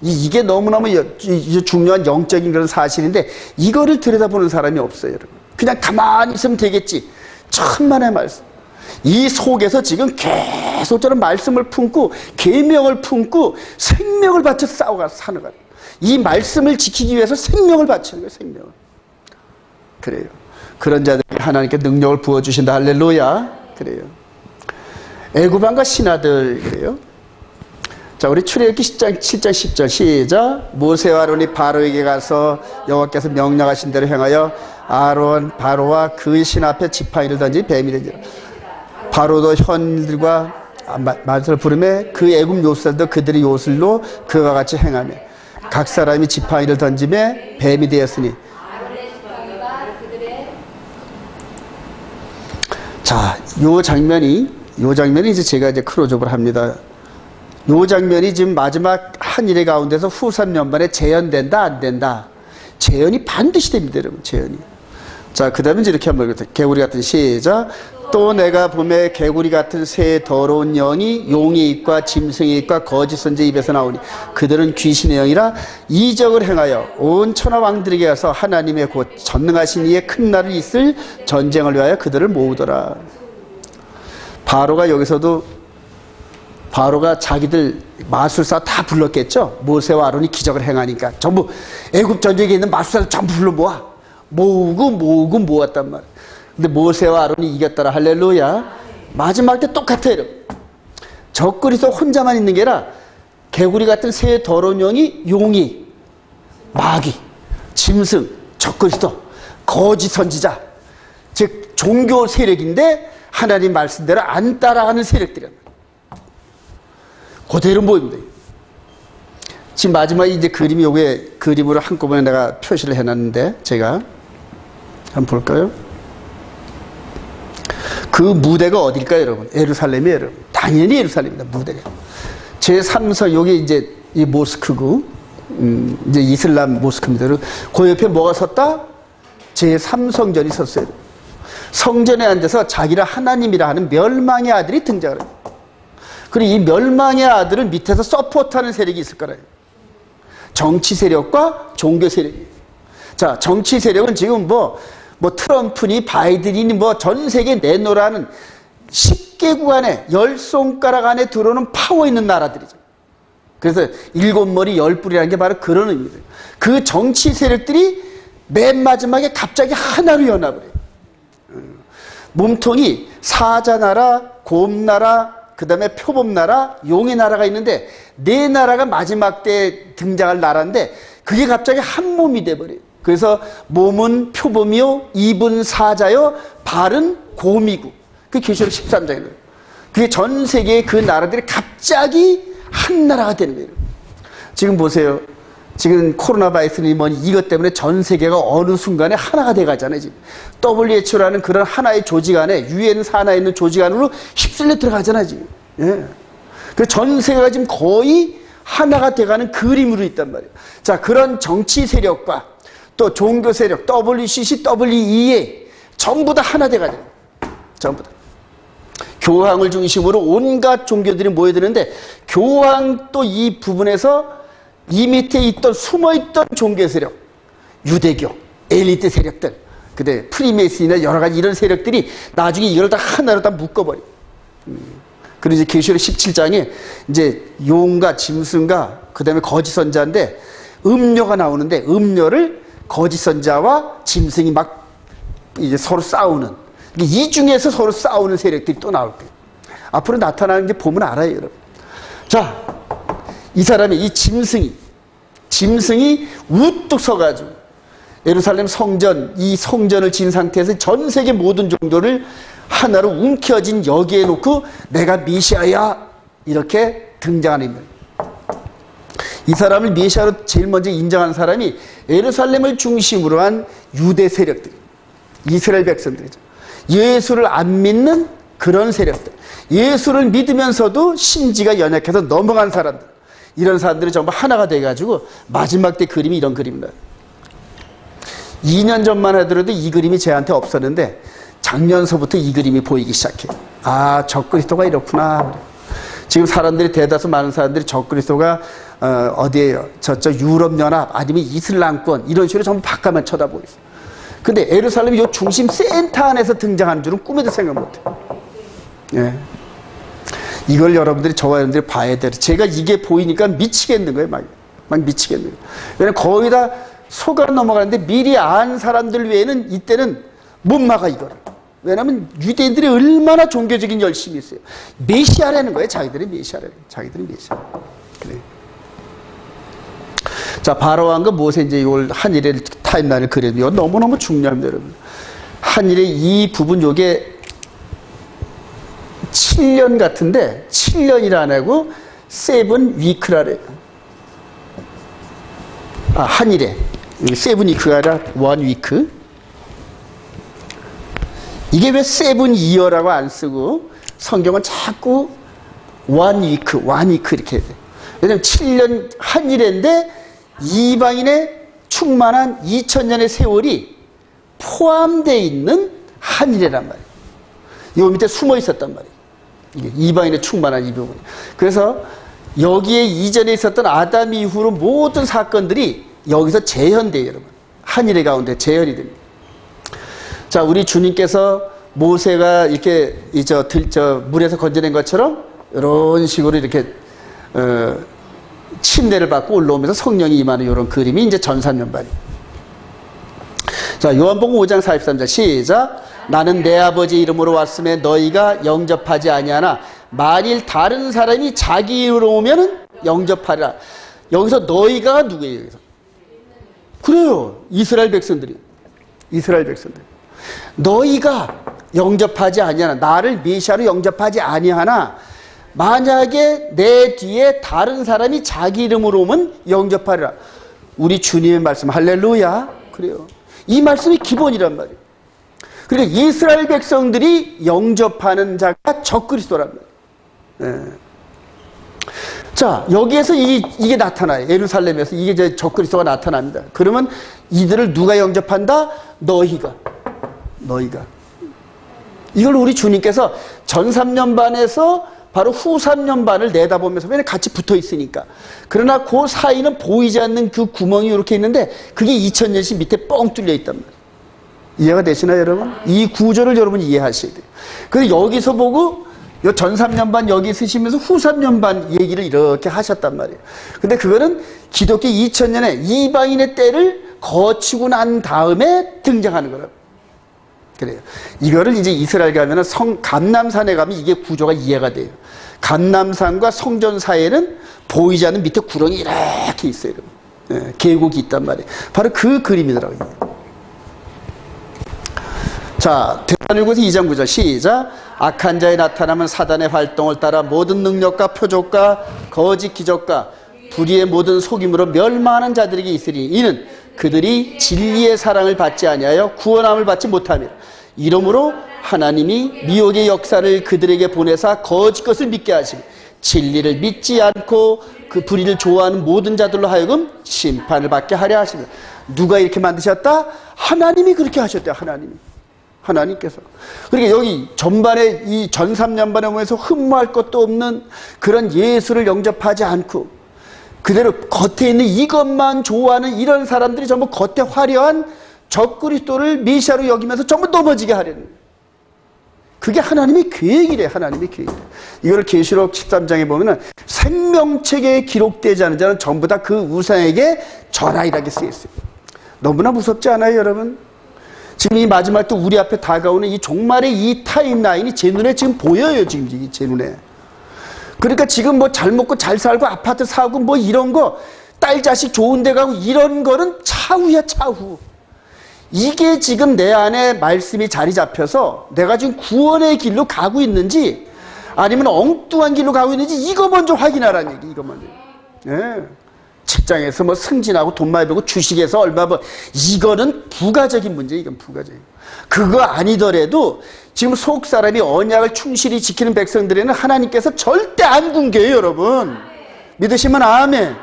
이게 너무너무 중요한 영적인 그런 사실인데 이거를 들여다보는 사람이 없어요, 여러분. 그냥 가만히 있으면 되겠지. 천만의 말씀. 이 속에서 지금 계속 저는 말씀을 품고 계명을 품고 생명을 바쳐 싸워가서 사는 거예요. 이 말씀을 지키기 위해서 생명을 바치는 거예요, 생명을. 그래요. 그런 자들이 하나님께 능력을 부어주신다. 할렐루야. 그래요. 애굽왕과 신하들 그래요. 자, 우리 출애굽기 7장 10절 시작. 모세와 아론이 바로에게 가서 여호와께서 명령하신 대로 행하여 바로와 그 신 앞에 지팡이를 던지 뱀이 되니라. 바로도 현들과 말을 부르매 그 애굽 요술도 그들의 요술로 그와 같이 행하며 각 사람이 지팡이를 던지매 뱀이 되었으니. 자, 요 장면이 이제 제가 이제 크로즈업을 합니다. 요 장면이 지금 마지막 한 일의 가운데서 후산 연반에 재현된다, 안 된다? 재현이 반드시 됩니다, 여러분, 재현이. 자, 그 다음에 이렇게 한번 개구리 같은 시작. 또 내가 봄에 개구리 같은 새 더러운 영이 용의 입과 짐승의 입과 거짓 선지의 입에서 나오니 그들은 귀신의 영이라 이적을 행하여 온 천하 왕들에게 가서 하나님의 곧 전능하신 이의 큰 날을 있을 전쟁을 위하여 그들을 모으더라. 바로가 여기서도 바로가 자기들 마술사 다 불렀겠죠. 모세와 아론이 기적을 행하니까 전부 애굽 전역에 있는 마술사를 전부 불러 모으고 모았단 말이에요. 근데 모세와 아론이 이겼더라. 할렐루야. 마지막 때 똑같아요. 적그리스도 혼자만 있는 게 아니라 개구리 같은 새 더러운 영이 용이, 마귀, 짐승, 적그리스도, 거짓 선지자, 즉 종교 세력인데 하나님 말씀대로 안 따라가는 세력들이란 말이에요. 그대로 모입니다. 지금 마지막에 이제 그림이 요게 그림으로 한꺼번에 내가 표시를 해놨는데 제가 한번 볼까요? 그 무대가 어딜까요, 여러분? 예루살렘이에요, 여러분. 당연히 예루살렘입니다, 무대가. 제3성, 여기 이제 이 모스크고, 이제 이슬람 모스크입니다. 그 옆에 뭐가 섰다? 제3성전이 섰어요. 성전에 앉아서 자기를 하나님이라 하는 멸망의 아들이 등장을 해요. 그리고 이 멸망의 아들을 밑에서 서포트하는 세력이 있을 거라요. 정치 세력과 종교 세력이. 자, 정치 세력은 지금 뭐 트럼프니 바이든이니 뭐 전 세계 내놓으라는 10개국 안에 10손가락 안에 들어오는 파워 있는 나라들이죠. 그래서 7머리 10뿔이라는 게 바로 그런 의미예요. 그 정치 세력들이 맨 마지막에 갑자기 하나로 연합을 해요. 몸통이 사자나라, 곰나라, 그 다음에 표범나라, 용의 나라가 있는데 네 나라가 마지막 때 등장할 나라인데 그게 갑자기 한 몸이 돼버려요. 그래서 몸은 표범이요, 입은 사자요, 발은 곰이고. 그게 계시록 13장이에요. 그게 전 세계의 그 나라들이 갑자기 한 나라가 되는 거예요. 지금 보세요. 지금 코로나 바이러스니 뭐니 이것 때문에 전 세계가 어느 순간에 하나가 돼가잖아요. 지금 WHO라는 그런 하나의 조직 안에 유엔 산하에 있는 조직 안으로 휩쓸려 들어가잖아요. 지금. 예. 그 전 세계가 지금 거의 하나가 돼가는 그림으로 있단 말이에요. 자, 그런 정치 세력과 또 종교 세력 WCC, WEA 전부 다 하나 돼가잖아요. 전부 다. 교황을 중심으로 온갖 종교들이 모여드는데 교황 또 이 부분에서 이 밑에 있던 숨어있던 종교 세력, 유대교, 엘리트 세력들, 그다음에 프리메이슨이나 여러 가지 이런 세력들이 나중에 이걸 다 하나로 다 묶어버려. 그리고 이제 계시록 17장에 이제 용과 짐승과 그다음에 거짓 선자인데 음료가 나오는데 음료를 거짓 선자와 짐승이 막 이제 서로 싸우는 이 중에서 서로 싸우는 세력들이 또 나올 거예요. 앞으로 나타나는 게 보면 알아요, 여러분. 자. 이 사람이 이 짐승이 우뚝 서가지고 예루살렘 성전, 이 성전을 진 상태에서 전 세계 모든 종교를 하나로 움켜진 여기에 놓고 내가 메시아야 이렇게 등장하는 거예요. 이 사람을 메시아로 제일 먼저 인정한 사람이 예루살렘을 중심으로 한 유대 세력들, 이스라엘 백성들이죠. 예수를 안 믿는 그런 세력들, 예수를 믿으면서도 심지가 연약해서 넘어간 사람들, 이런 사람들이 전부 하나가 돼가지고 마지막 때 그림이 이런 그림입니다. 2년 전만 하더라도 이 그림이 제한테 없었는데 작년서부터 이 그림이 보이기 시작해요. 아, 적그리스도가 이렇구나. 지금 사람들이 대다수 많은 사람들이 적그리스도가 어디에요? 저쪽 유럽연합 아니면 이슬람권 이런 식으로 전부 바깥만 쳐다보고 있어요. 근데 예루살렘이 요 중심 센터 안에서 등장하는 줄은 꿈에도 생각 못해요. 예. 이걸 여러분들이 저와 여러분들이 봐야 돼요. 제가 이게 보이니까 미치겠는 거예요. 막 미치겠는 거예요. 왜냐면 거의 다 속아 넘어가는데 미리 안 사람들 외에는 이때는 못 막아 이거를. 왜냐면 유대인들이 얼마나 종교적인 열심이 있어요. 메시아라는 거예요. 자기들이 메시아라는 거예요. 자기들이 메시아. 그래. 자, 바로 왕과 모세 이제 이걸 한일의 타임라인을 그려요. 이거 너무너무 중요합니다, 여러분. 한일의 이 부분 요게 7년 같은데 7년이라 안 하고 7 위크라 그래요. 아, 한일에 7 위크가 아니라 1 위크. 이게 왜 7 이어라고 안 쓰고 성경은 자꾸 1 위크 이렇게 해야 돼요. 왜냐면 7년 한일인데 이방인의 충만한 2000년의 세월이 포함되어 있는 한일이란 말이에요. 요 밑에 숨어 있었단 말이에요. 이게 이방인의 충만한 이 부분. 그래서 여기에 이전에 있었던 아담 이후로 모든 사건들이 여기서 재현돼요, 여러분. 한일의 가운데 재현이 됩니다. 자, 우리 주님께서 모세가 이렇게 물에서 건져낸 것처럼 이런 식으로 이렇게 침례를 받고 올라오면서 성령이 임하는 이런 그림이 이제 전산면발이에요. 자, 요한복음 5장 43절 시작. 나는 내 아버지 이름으로 왔음에 너희가 영접하지 아니하나 만일 다른 사람이 자기 이름으로 오면은 영접하리라. 여기서 너희가 누구예요? 여기서? 그래요. 이스라엘 백성들이. 이스라엘 백성들. 너희가 영접하지 아니하나, 나를 메시아로 영접하지 아니하나 만약에 내 뒤에 다른 사람이 자기 이름으로 오면 영접하리라. 우리 주님의 말씀 할렐루야. 그래요. 이 말씀이 기본이란 말이에요. 그러니까 이스라엘 백성들이 영접하는 자가 적그리스도란 말이에요. 예. 자, 여기에서 이게 나타나요. 예루살렘에서 이게 이제 적그리스도가 나타납니다. 그러면 이들을 누가 영접한다? 너희가. 이걸 우리 주님께서 전 3년반에서 바로 후 3년반을 내다보면서 왜냐면 같이 붙어 있으니까. 그러나 그 사이는 보이지 않는 그 구멍이 이렇게 있는데 그게 2000년씩 밑에 뻥 뚫려 있단 말이에요. 이해가 되시나요, 여러분? 이 구조를 여러분 이해하셔야 돼요. 그래서 여기서 보고 전 3년반 여기 쓰시면서 후 3년반 얘기를 이렇게 하셨단 말이에요. 근데 그거는 기독교 2000년에 이방인의 때를 거치고 난 다음에 등장하는 거라고. 그래요. 이거를 이제 이스라엘 가면은 감람산에 가면 이게 구조가 이해가 돼요. 감람산과 성전 사이에는 보이지 않는 밑에 구렁이 이렇게 있어요. 예, 계곡이 있단 말이에요. 바로 그 그림이더라고요. 자, 대한일국에서 2장 9절 시작. 악한 자에 나타나면 사단의 활동을 따라 모든 능력과 표적과 거짓 기적과 불의의 모든 속임으로 멸망하는 자들에게 있으니 이는 그들이 진리의 사랑을 받지 아니하여 구원함을 받지 못함이라. 이러므로 하나님이 미혹의 역사를 그들에게 보내사 거짓 것을 믿게 하시고 진리를 믿지 않고 그 불의를 좋아하는 모든 자들로 하여금 심판을 받게 하려 하십니다. 누가 이렇게 만드셨다? 하나님이 그렇게 하셨대요. 하나님께서. 그러니까 여기 전반에 이 전 3년반에 보면서 흠모할 것도 없는 그런 예수를 영접하지 않고 그대로 겉에 있는 이것만 좋아하는 이런 사람들이 전부 겉에 화려한 적그리스도를 메시아로 여기면서 전부 넘어지게 하려는 거예요. 그게 하나님의 계획이래. 하나님의 계획이래. 이거를 계시록 13장에 보면은 생명책에 기록되지 않은 자는 전부 다 그 우상에게 절하 이라게 쓰여 있어요. 너무나 무섭지 않아요, 여러분? 지금 이 마지막 때 우리 앞에 다가오는 이 종말의 이 타임라인이 제 눈에 지금 보여요. 지금 이게 제 눈에. 그러니까 지금 뭐 잘 먹고 잘 살고 아파트 사고 뭐 이런 거 딸 자식 좋은 데 가고 이런 거는 차후야, 차후. 이게 지금 내 안에 말씀이 자리 잡혀서 내가 지금 구원의 길로 가고 있는지 아니면 엉뚱한 길로 가고 있는지 이거 먼저 확인하라는 얘기. 이거 먼저. 예. 직장에서 뭐 승진하고 돈 많이 벌고 주식에서 얼마 벌 이거는 부가적인 문제. 이건 부가적인. 그거 아니더라도 지금 속 사람이 언약을 충실히 지키는 백성들에는 하나님께서 절대 안 굶겨요, 여러분. 믿으시면 아멘.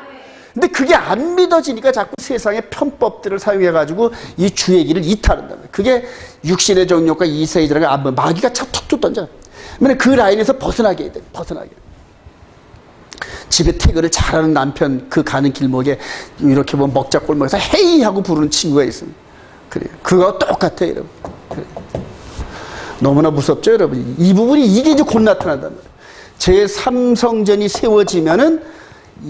근데 그게 안 믿어지니까 자꾸 세상의 편법들을 사용해가지고 이 주 얘기를 이탈한다. 그게 육신의 정욕과 이세에 들어가 마귀가 툭툭 던져. 그 라인에서 벗어나게 해야 돼. 벗어나게. 집에 퇴근을 잘하는 남편 그 가는 길목에 이렇게 뭐 먹자골목에서 헤이 하고 부르는 친구가 있습니다. 그래요. 그거 똑같아요, 여러분. 그래요. 너무나 무섭죠, 여러분. 이 부분이 이게 이제 곧 나타난단 말이에요. 제3성전이 세워지면은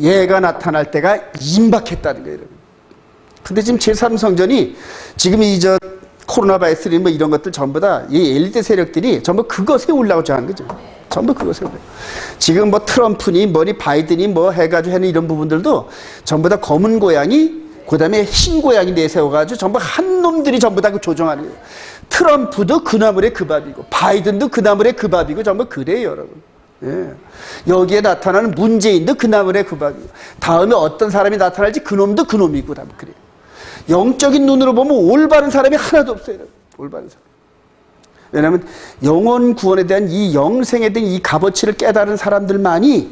얘가 나타날 때가 임박했다는 거예요, 여러분. 근데 지금 제3성전이 지금 코로나 바이러스 뭐 이런 것들 전부 다 이 엘리트 세력들이 전부 그거 세우려고 하는 거죠. 전부 그거 세우려고. 지금 뭐 트럼프니 뭐니 바이든이 뭐 해가지고 하는 이런 부분들도 전부 다 검은 고양이 그 다음에 흰 고양이 내세워가지고 전부 한 놈들이 전부 다 그 조종하는 거예요. 트럼프도 그 나물의 그 밥이고 바이든도 그 나물의 그 밥이고 전부 그래요, 여러분. 예. 여기에 나타나는 문재인도 그 나물의 그 밥이고 다음에 어떤 사람이 나타날지 그 놈도 그 놈이고 다 그래요. 영적인 눈으로 보면 올바른 사람이 하나도 없어요, 여러분. 올바른 사람. 왜냐하면 영혼 구원에 대한 이 영생에 대한 이 값어치를 깨달은 사람들만이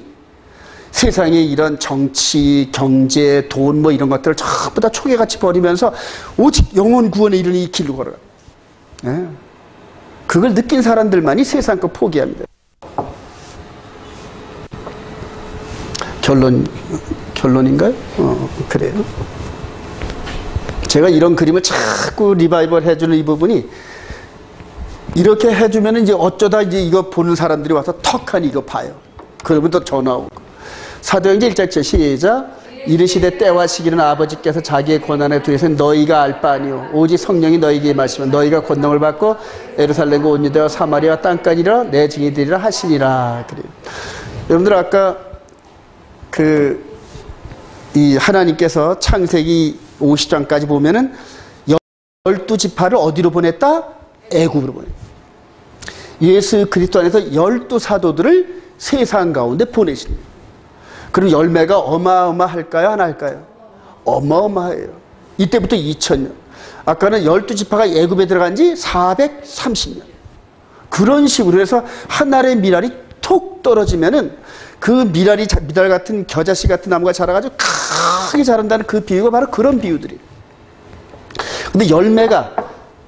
세상의 이런 정치, 경제, 돈 뭐 이런 것들을 전부 다 초계같이 버리면서 오직 영혼 구원에 이르는 이 길로 걸어가. 예. 그걸 느낀 사람들만이 세상 거 포기합니다. 결론인가요? 그래요. 제가 이런 그림을 자꾸 리바이벌 해주는 이 부분이 이렇게 해주면 이제 어쩌다 이제 이거 보는 사람들이 와서 턱하니 이거 봐요. 그러면 또 전화 오고. 사도행전 1장 7 시작. 이르시되 때와 시기는 아버지께서 자기의 권한에 두셔서 너희가 알 바 아니요 오직 성령이 너희에게 임하시면 너희가 권능을 받고 예루살렘과 온 유대와 사마리아 땅까지 이르러 내 증인이 되리라 하시니라. 그래요. 여러분들 아까 이 하나님께서 창세기 50장까지 보면은 12지파를 어디로 보냈다? 애굽으로 보냈다. 예수 그리스도 안에서 12사도들을 세상 가운데 보내십니다. 그럼 열매가 어마어마할까요? 안 할까요? 어마어마해요. 이때부터 2000년. 아까는 12지파가 애굽에 들어간 지 430년. 그런 식으로 해서 한 알의 미랄이 톡 떨어지면은 그 미랄 같은 겨자씨 같은 나무가 자라가지고 크게 자란다는 그 비유가 바로 그런 비유들이에요. 근데 열매가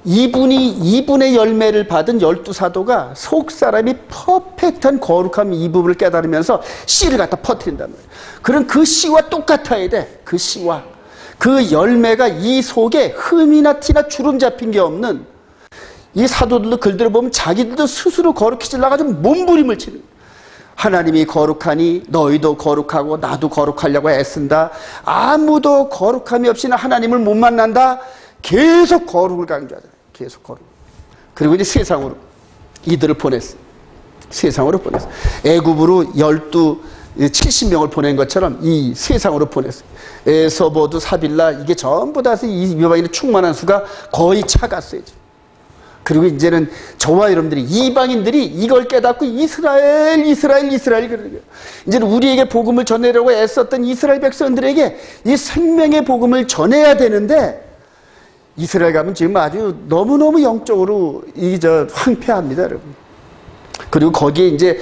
이분의 열매를 받은 12사도가 속 사람이 퍼펙트한 거룩함 이 부분을 깨달으면서 씨를 갖다 퍼뜨린단 말이에요. 그럼 그 씨와 똑같아야 돼. 그 씨와. 그 열매가 이 속에 흠이나 티나 주름 잡힌 게 없는 이 사도들도 글들을 보면 자기들도 스스로 거룩해지려가지고 몸부림을 치는 거예요. 하나님이 거룩하니 너희도 거룩하고 나도 거룩하려고 애쓴다. 아무도 거룩함이 없이는 하나님을 못 만난다. 계속 거룩을 강조하잖아요. 계속 거룩. 그리고 이제 세상으로 이들을 보냈어요. 세상으로 보냈어요. 애굽으로 70명을 보낸 것처럼 이 세상으로 보냈어요. 에서보드, 사빌라 이게 전부 다 이 이방인의 충만한 수가 거의 차갔어요. 그리고 이제는 저와 여러분들이 이방인들이 이걸 깨닫고 이스라엘 그러는 거예요. 이제는 우리에게 복음을 전하려고 애썼던 이스라엘 백성들에게 이 생명의 복음을 전해야 되는데 이스라엘 가면 지금 아주 너무너무 영적으로 황폐합니다, 여러분. 그리고 거기에 이제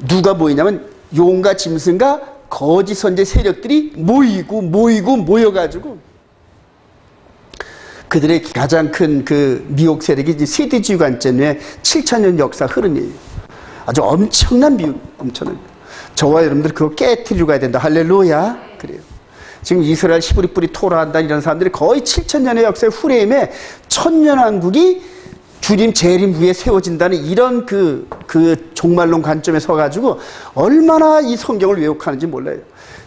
누가 모이냐면 용과 짐승과 거짓 선지 세력들이 모여가지고 그들의 가장 큰 그 미혹 세력이 이제 세대주의 관점의 7,000년 역사 흐름이에요. 아주 엄청난 미혹, 엄청난. 저와 여러분들 그거 깨트리고 가야 된다. 할렐루야. 그래요. 지금 이스라엘 시부리 뿌리 토라한다 이런 사람들이 거의 7,000년의 역사의 후레임에 천년왕국이 주님 재림 위에 세워진다는 이런 그 종말론 관점에 서가지고 얼마나 이 성경을 왜곡하는지 몰라요.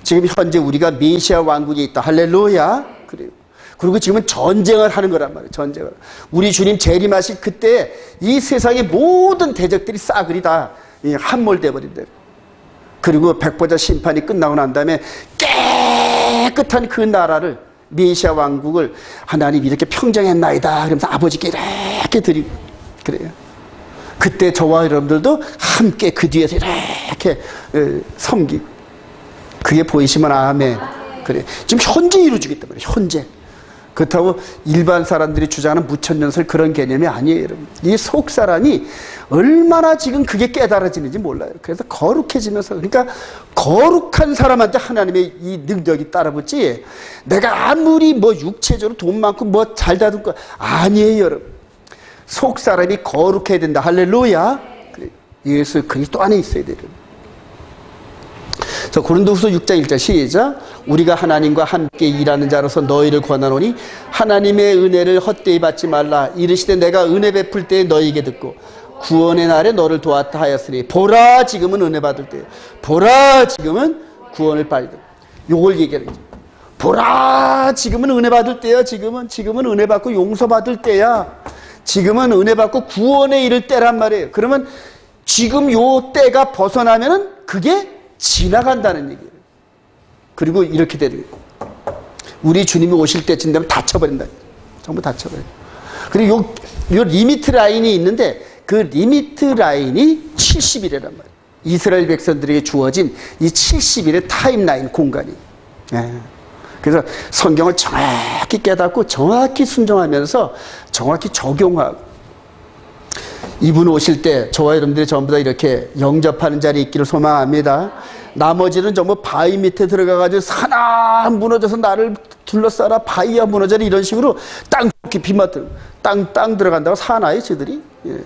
지금 현재 우리가 메시아 왕국에 있다. 할렐루야. 그래요. 그리고 지금은 전쟁을 하는 거란 말이에요. 전쟁을. 우리 주님 재림하실 그때 이 세상의 모든 대적들이 싸그리 다 함몰돼 버린대요. 그리고 백보자 심판이 끝나고 난 다음에 깨끗한 그 나라를 메시아 왕국을 하나님 이렇게 평정했나이다. 그러면서 아버지께 이렇게 드리고 그래요. 그때 저와 여러분들도 함께 그 뒤에서 이렇게 섬기고 그게 보이시면 아멘. 그래. 지금 현재 이루어지겠단 말이에요. 현재. 그렇다고 일반 사람들이 주장하는 무천년설 그런 개념이 아니에요, 여러분. 이 속 사람이 얼마나 지금 그게 깨달아지는지 몰라요. 그래서 거룩해지면서, 그러니까 거룩한 사람한테 하나님의 이 능력이 따라붙지, 내가 아무리 뭐 육체적으로 돈 많고 뭐 잘 다듬 거 아니에요, 여러분. 속 사람이 거룩해야 된다. 할렐루야. 예수 그리스도 안에 있어야 돼요. 자, 고린도후서 6장 1절 시작. 우리가 하나님과 함께 일하는 자로서 너희를 권하노니 하나님의 은혜를 헛되이 받지 말라. 이르시되 내가 은혜 베풀 때에 너희에게 듣고 구원의 날에 너를 도왔다 하였으니 보라 지금은 은혜 받을 때요. 보라 지금은 구원을 받을 때. 요걸 얘기하는 거죠. 보라 지금은 은혜 받을 때야. 지금은 은혜 받고 용서받을 때야. 지금은 은혜 받고 구원에 이를 때란 말이에요. 그러면 지금 요 때가 벗어나면은 그게 지나간다는 얘기예요. 그리고 이렇게 되는 거예요. 우리 주님이 오실 때쯤 되면 닫혀버린다. 전부 닫혀버려요. 그리고 요 리미트 라인이 있는데 그 리미트 라인이 70일이란 말이에요. 이스라엘 백성들에게 주어진 이 70일의 타임라인 공간이. 예. 그래서 성경을 정확히 깨닫고 정확히 순종하면서 정확히 적용하고 이분 오실 때 저와 여러분들이 전부 다 이렇게 영접하는 자리에 있기를 소망합니다. 나머지는 전부 바위 밑에 들어가가지고 산아 무너져서 나를 둘러싸라 바위야 무너져라 이런 식으로 땅 깊이 맞들 땅 들어간다고 사나요 저들이? 예,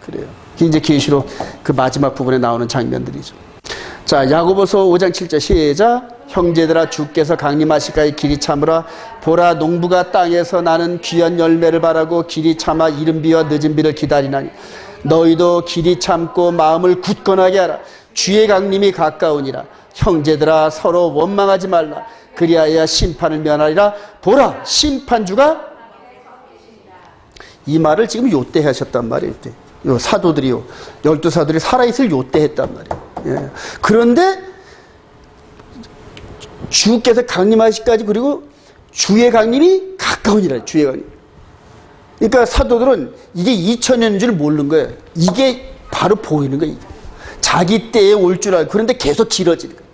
그래요. 이제 계시록 그 마지막 부분에 나오는 장면들이죠. 자, 야고보서 5장 7절 시작. 형제들아 주께서 강림하실까지 길이 참으라. 보라 농부가 땅에서 나는 귀한 열매를 바라고 길이 참아 이른 비와 늦은 비를 기다리나니 너희도 길이 참고 마음을 굳건하게 하라. 주의 강림이 가까우니라. 형제들아 서로 원망하지 말라. 그리하여 심판을 면하리라. 보라 심판주가 이 말을 지금 요때 하셨단 말이에요. 요 사도들이요 12사도들이 살아있을 요때 했단 말이에요. 예. 그런데 주께서 강림하시기까지 그리고 주의 강림이 가까우니라. 주의 강림. 그러니까 사도들은 이게 2000년인 줄 모르는 거예요. 이게 바로 보이는 거예요. 자기 때에 올 줄 알고 그런데 계속 길어지는 거예요.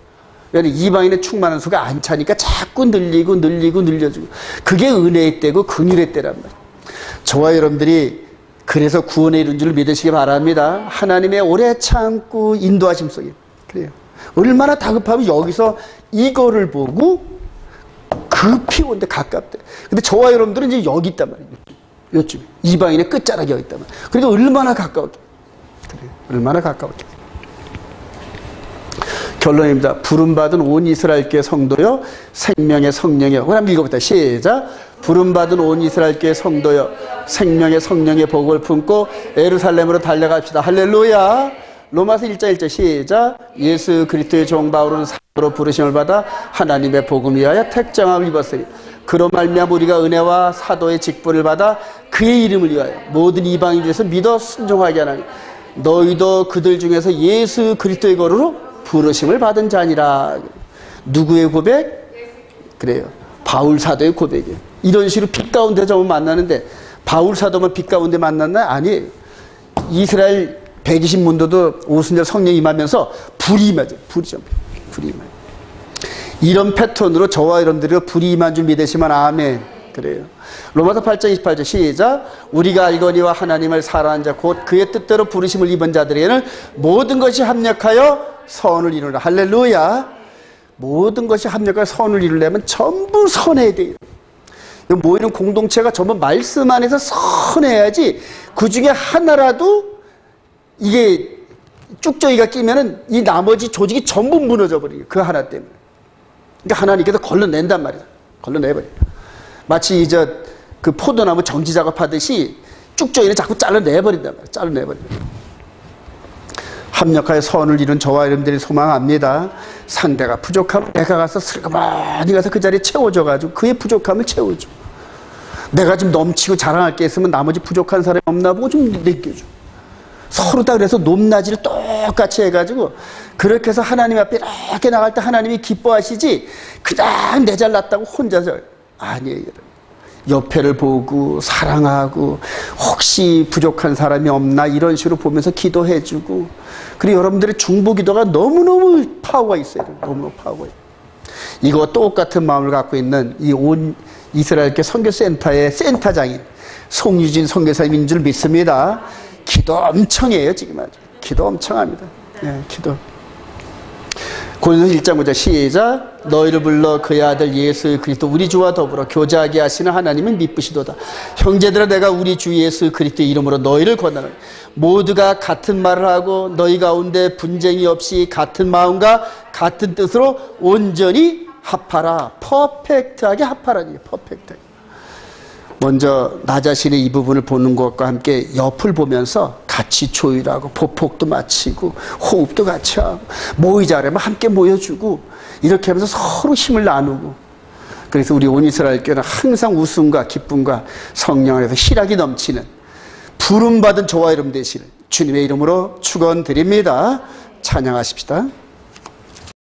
왜냐하면 이방인의 충만한 수가 안 차니까 자꾸 늘리고 늘려주고 그게 은혜의 때고 긍휼의 때란 말이에요. 저와 여러분들이 그래서 구원에 이른 줄 믿으시기 바랍니다. 하나님의 오래 참고 인도하심 속에. 그래요. 얼마나 다급하면 여기서 이거를 보고 급히 온데 가깝대. 근데 저와 여러분들은 이제 여기 있단 말이에요. 요쯤에. 이방인의 끝자락에 여기 있단 말이에요. 그러니까 얼마나 가까웠게. 그래요. 얼마나 가까웠게. 결론입니다. 부름받은 온 이스라엘교회 성도여 생명의 성령이여. 우리 한번 읽어봅시다. 시작. 부름받은 온 이스라엘교회 성도여 생명의 성령의 복을 품고 예루살렘으로 달려갑시다. 할렐루야. 로마서 1장 1절 시작. 예수 그리스도의 종 바울은 사도로 부르심을 받아 하나님의 복음 위하여 택정함을 입었으니 그로 말미암아 우리가 은혜와 사도의 직분을 받아 그의 이름을 위하여 모든 이방인 중에서 믿어 순종하게 하나니 너희도 그들 중에서 예수 그리스도의 거로 부르심을 받은 자니라. 누구의 고백? 그래요. 바울 사도의 고백이에요. 이런 식으로 빛 가운데 좀 만나는데 바울 사도만 빛 가운데 만났나? 아니에요. 이스라엘 120문도도 오순절 성령이 임하면서 불이 임하죠. 불이 임하죠. 이런 패턴으로 저와 여러분들이 불이 임한 줄 믿으시면 아멘. 그래요. 로마서 8장 28절 시작. 우리가 알거니와 하나님을 사랑하는 자 곧 그의 뜻대로 부르심을 입은 자들에게는 모든 것이 합력하여 선을 이루라. 할렐루야. 모든 것이 합력하여 선을 이루려면 전부 선해야 돼요. 모이는 공동체가 전부 말씀 안에서 선해야지 그 중에 하나라도 이게 쭉저기가 끼면은 이 나머지 조직이 전부 무너져 버려요. 그 하나 때문에. 그러니까 하나님께서 걸러낸단 말이야. 걸러내버려요. 마치 그 포도나무 정지 작업하듯이 쭉저기는 자꾸 잘라내버린단 말이야. 잘라내버린다. 합력하여 선을 이룬 저와 여러분들이 소망합니다. 상대가 부족하면 내가 가서 슬그머니 가서 그 자리에 채워줘가지고 그의 부족함을 채워줘. 내가 좀 넘치고 자랑할 게 있으면 나머지 부족한 사람이 없나 보고 좀 느껴줘. 서로 다 그래서 높낮이를 똑같이 해가지고 그렇게 해서 하나님 앞에 이렇게 나갈 때 하나님이 기뻐하시지 그냥 내 잘났다고 혼자서 아니에요. 여러분. 옆에를 보고 사랑하고 혹시 부족한 사람이 없나 이런 식으로 보면서 기도해주고 그리고 여러분들의 중보기도가 너무너무 파워가 있어요. 너무너무 파워가 있어요. 이거 똑같은 마음을 갖고 있는 이 온 이스라엘교 선교센터의 센터장인 송유진 선교사님인 줄 믿습니다. 기도 엄청 해요. 지금 아주 기도 엄청 합니다. 네, 기도. 고린도서 1장 9절 시작. 너희를 불러 그의 아들 예수 그리스도 우리 주와 더불어 교제하게 하시는 하나님은 미쁘시도다. 형제들아 내가 우리 주 예수 그리스도의 이름으로 너희를 권하노니 모두가 같은 말을 하고 너희 가운데 분쟁이 없이 같은 마음과 같은 뜻으로 온전히 합하라. 퍼펙트하게 합하라니. 퍼펙트하게. 먼저 나 자신의 이 부분을 보는 것과 함께 옆을 보면서 같이 조율하고 보폭도 맞추고 호흡도 같이 하고 모이자라면 함께 모여주고 이렇게 하면서 서로 힘을 나누고 그래서 우리 온 이스라엘 교회는 항상 웃음과 기쁨과 성령 안에서 희락이 넘치는 부름받은 저와 여러분 되시는 주님의 이름으로 축원드립니다. 찬양하십시다.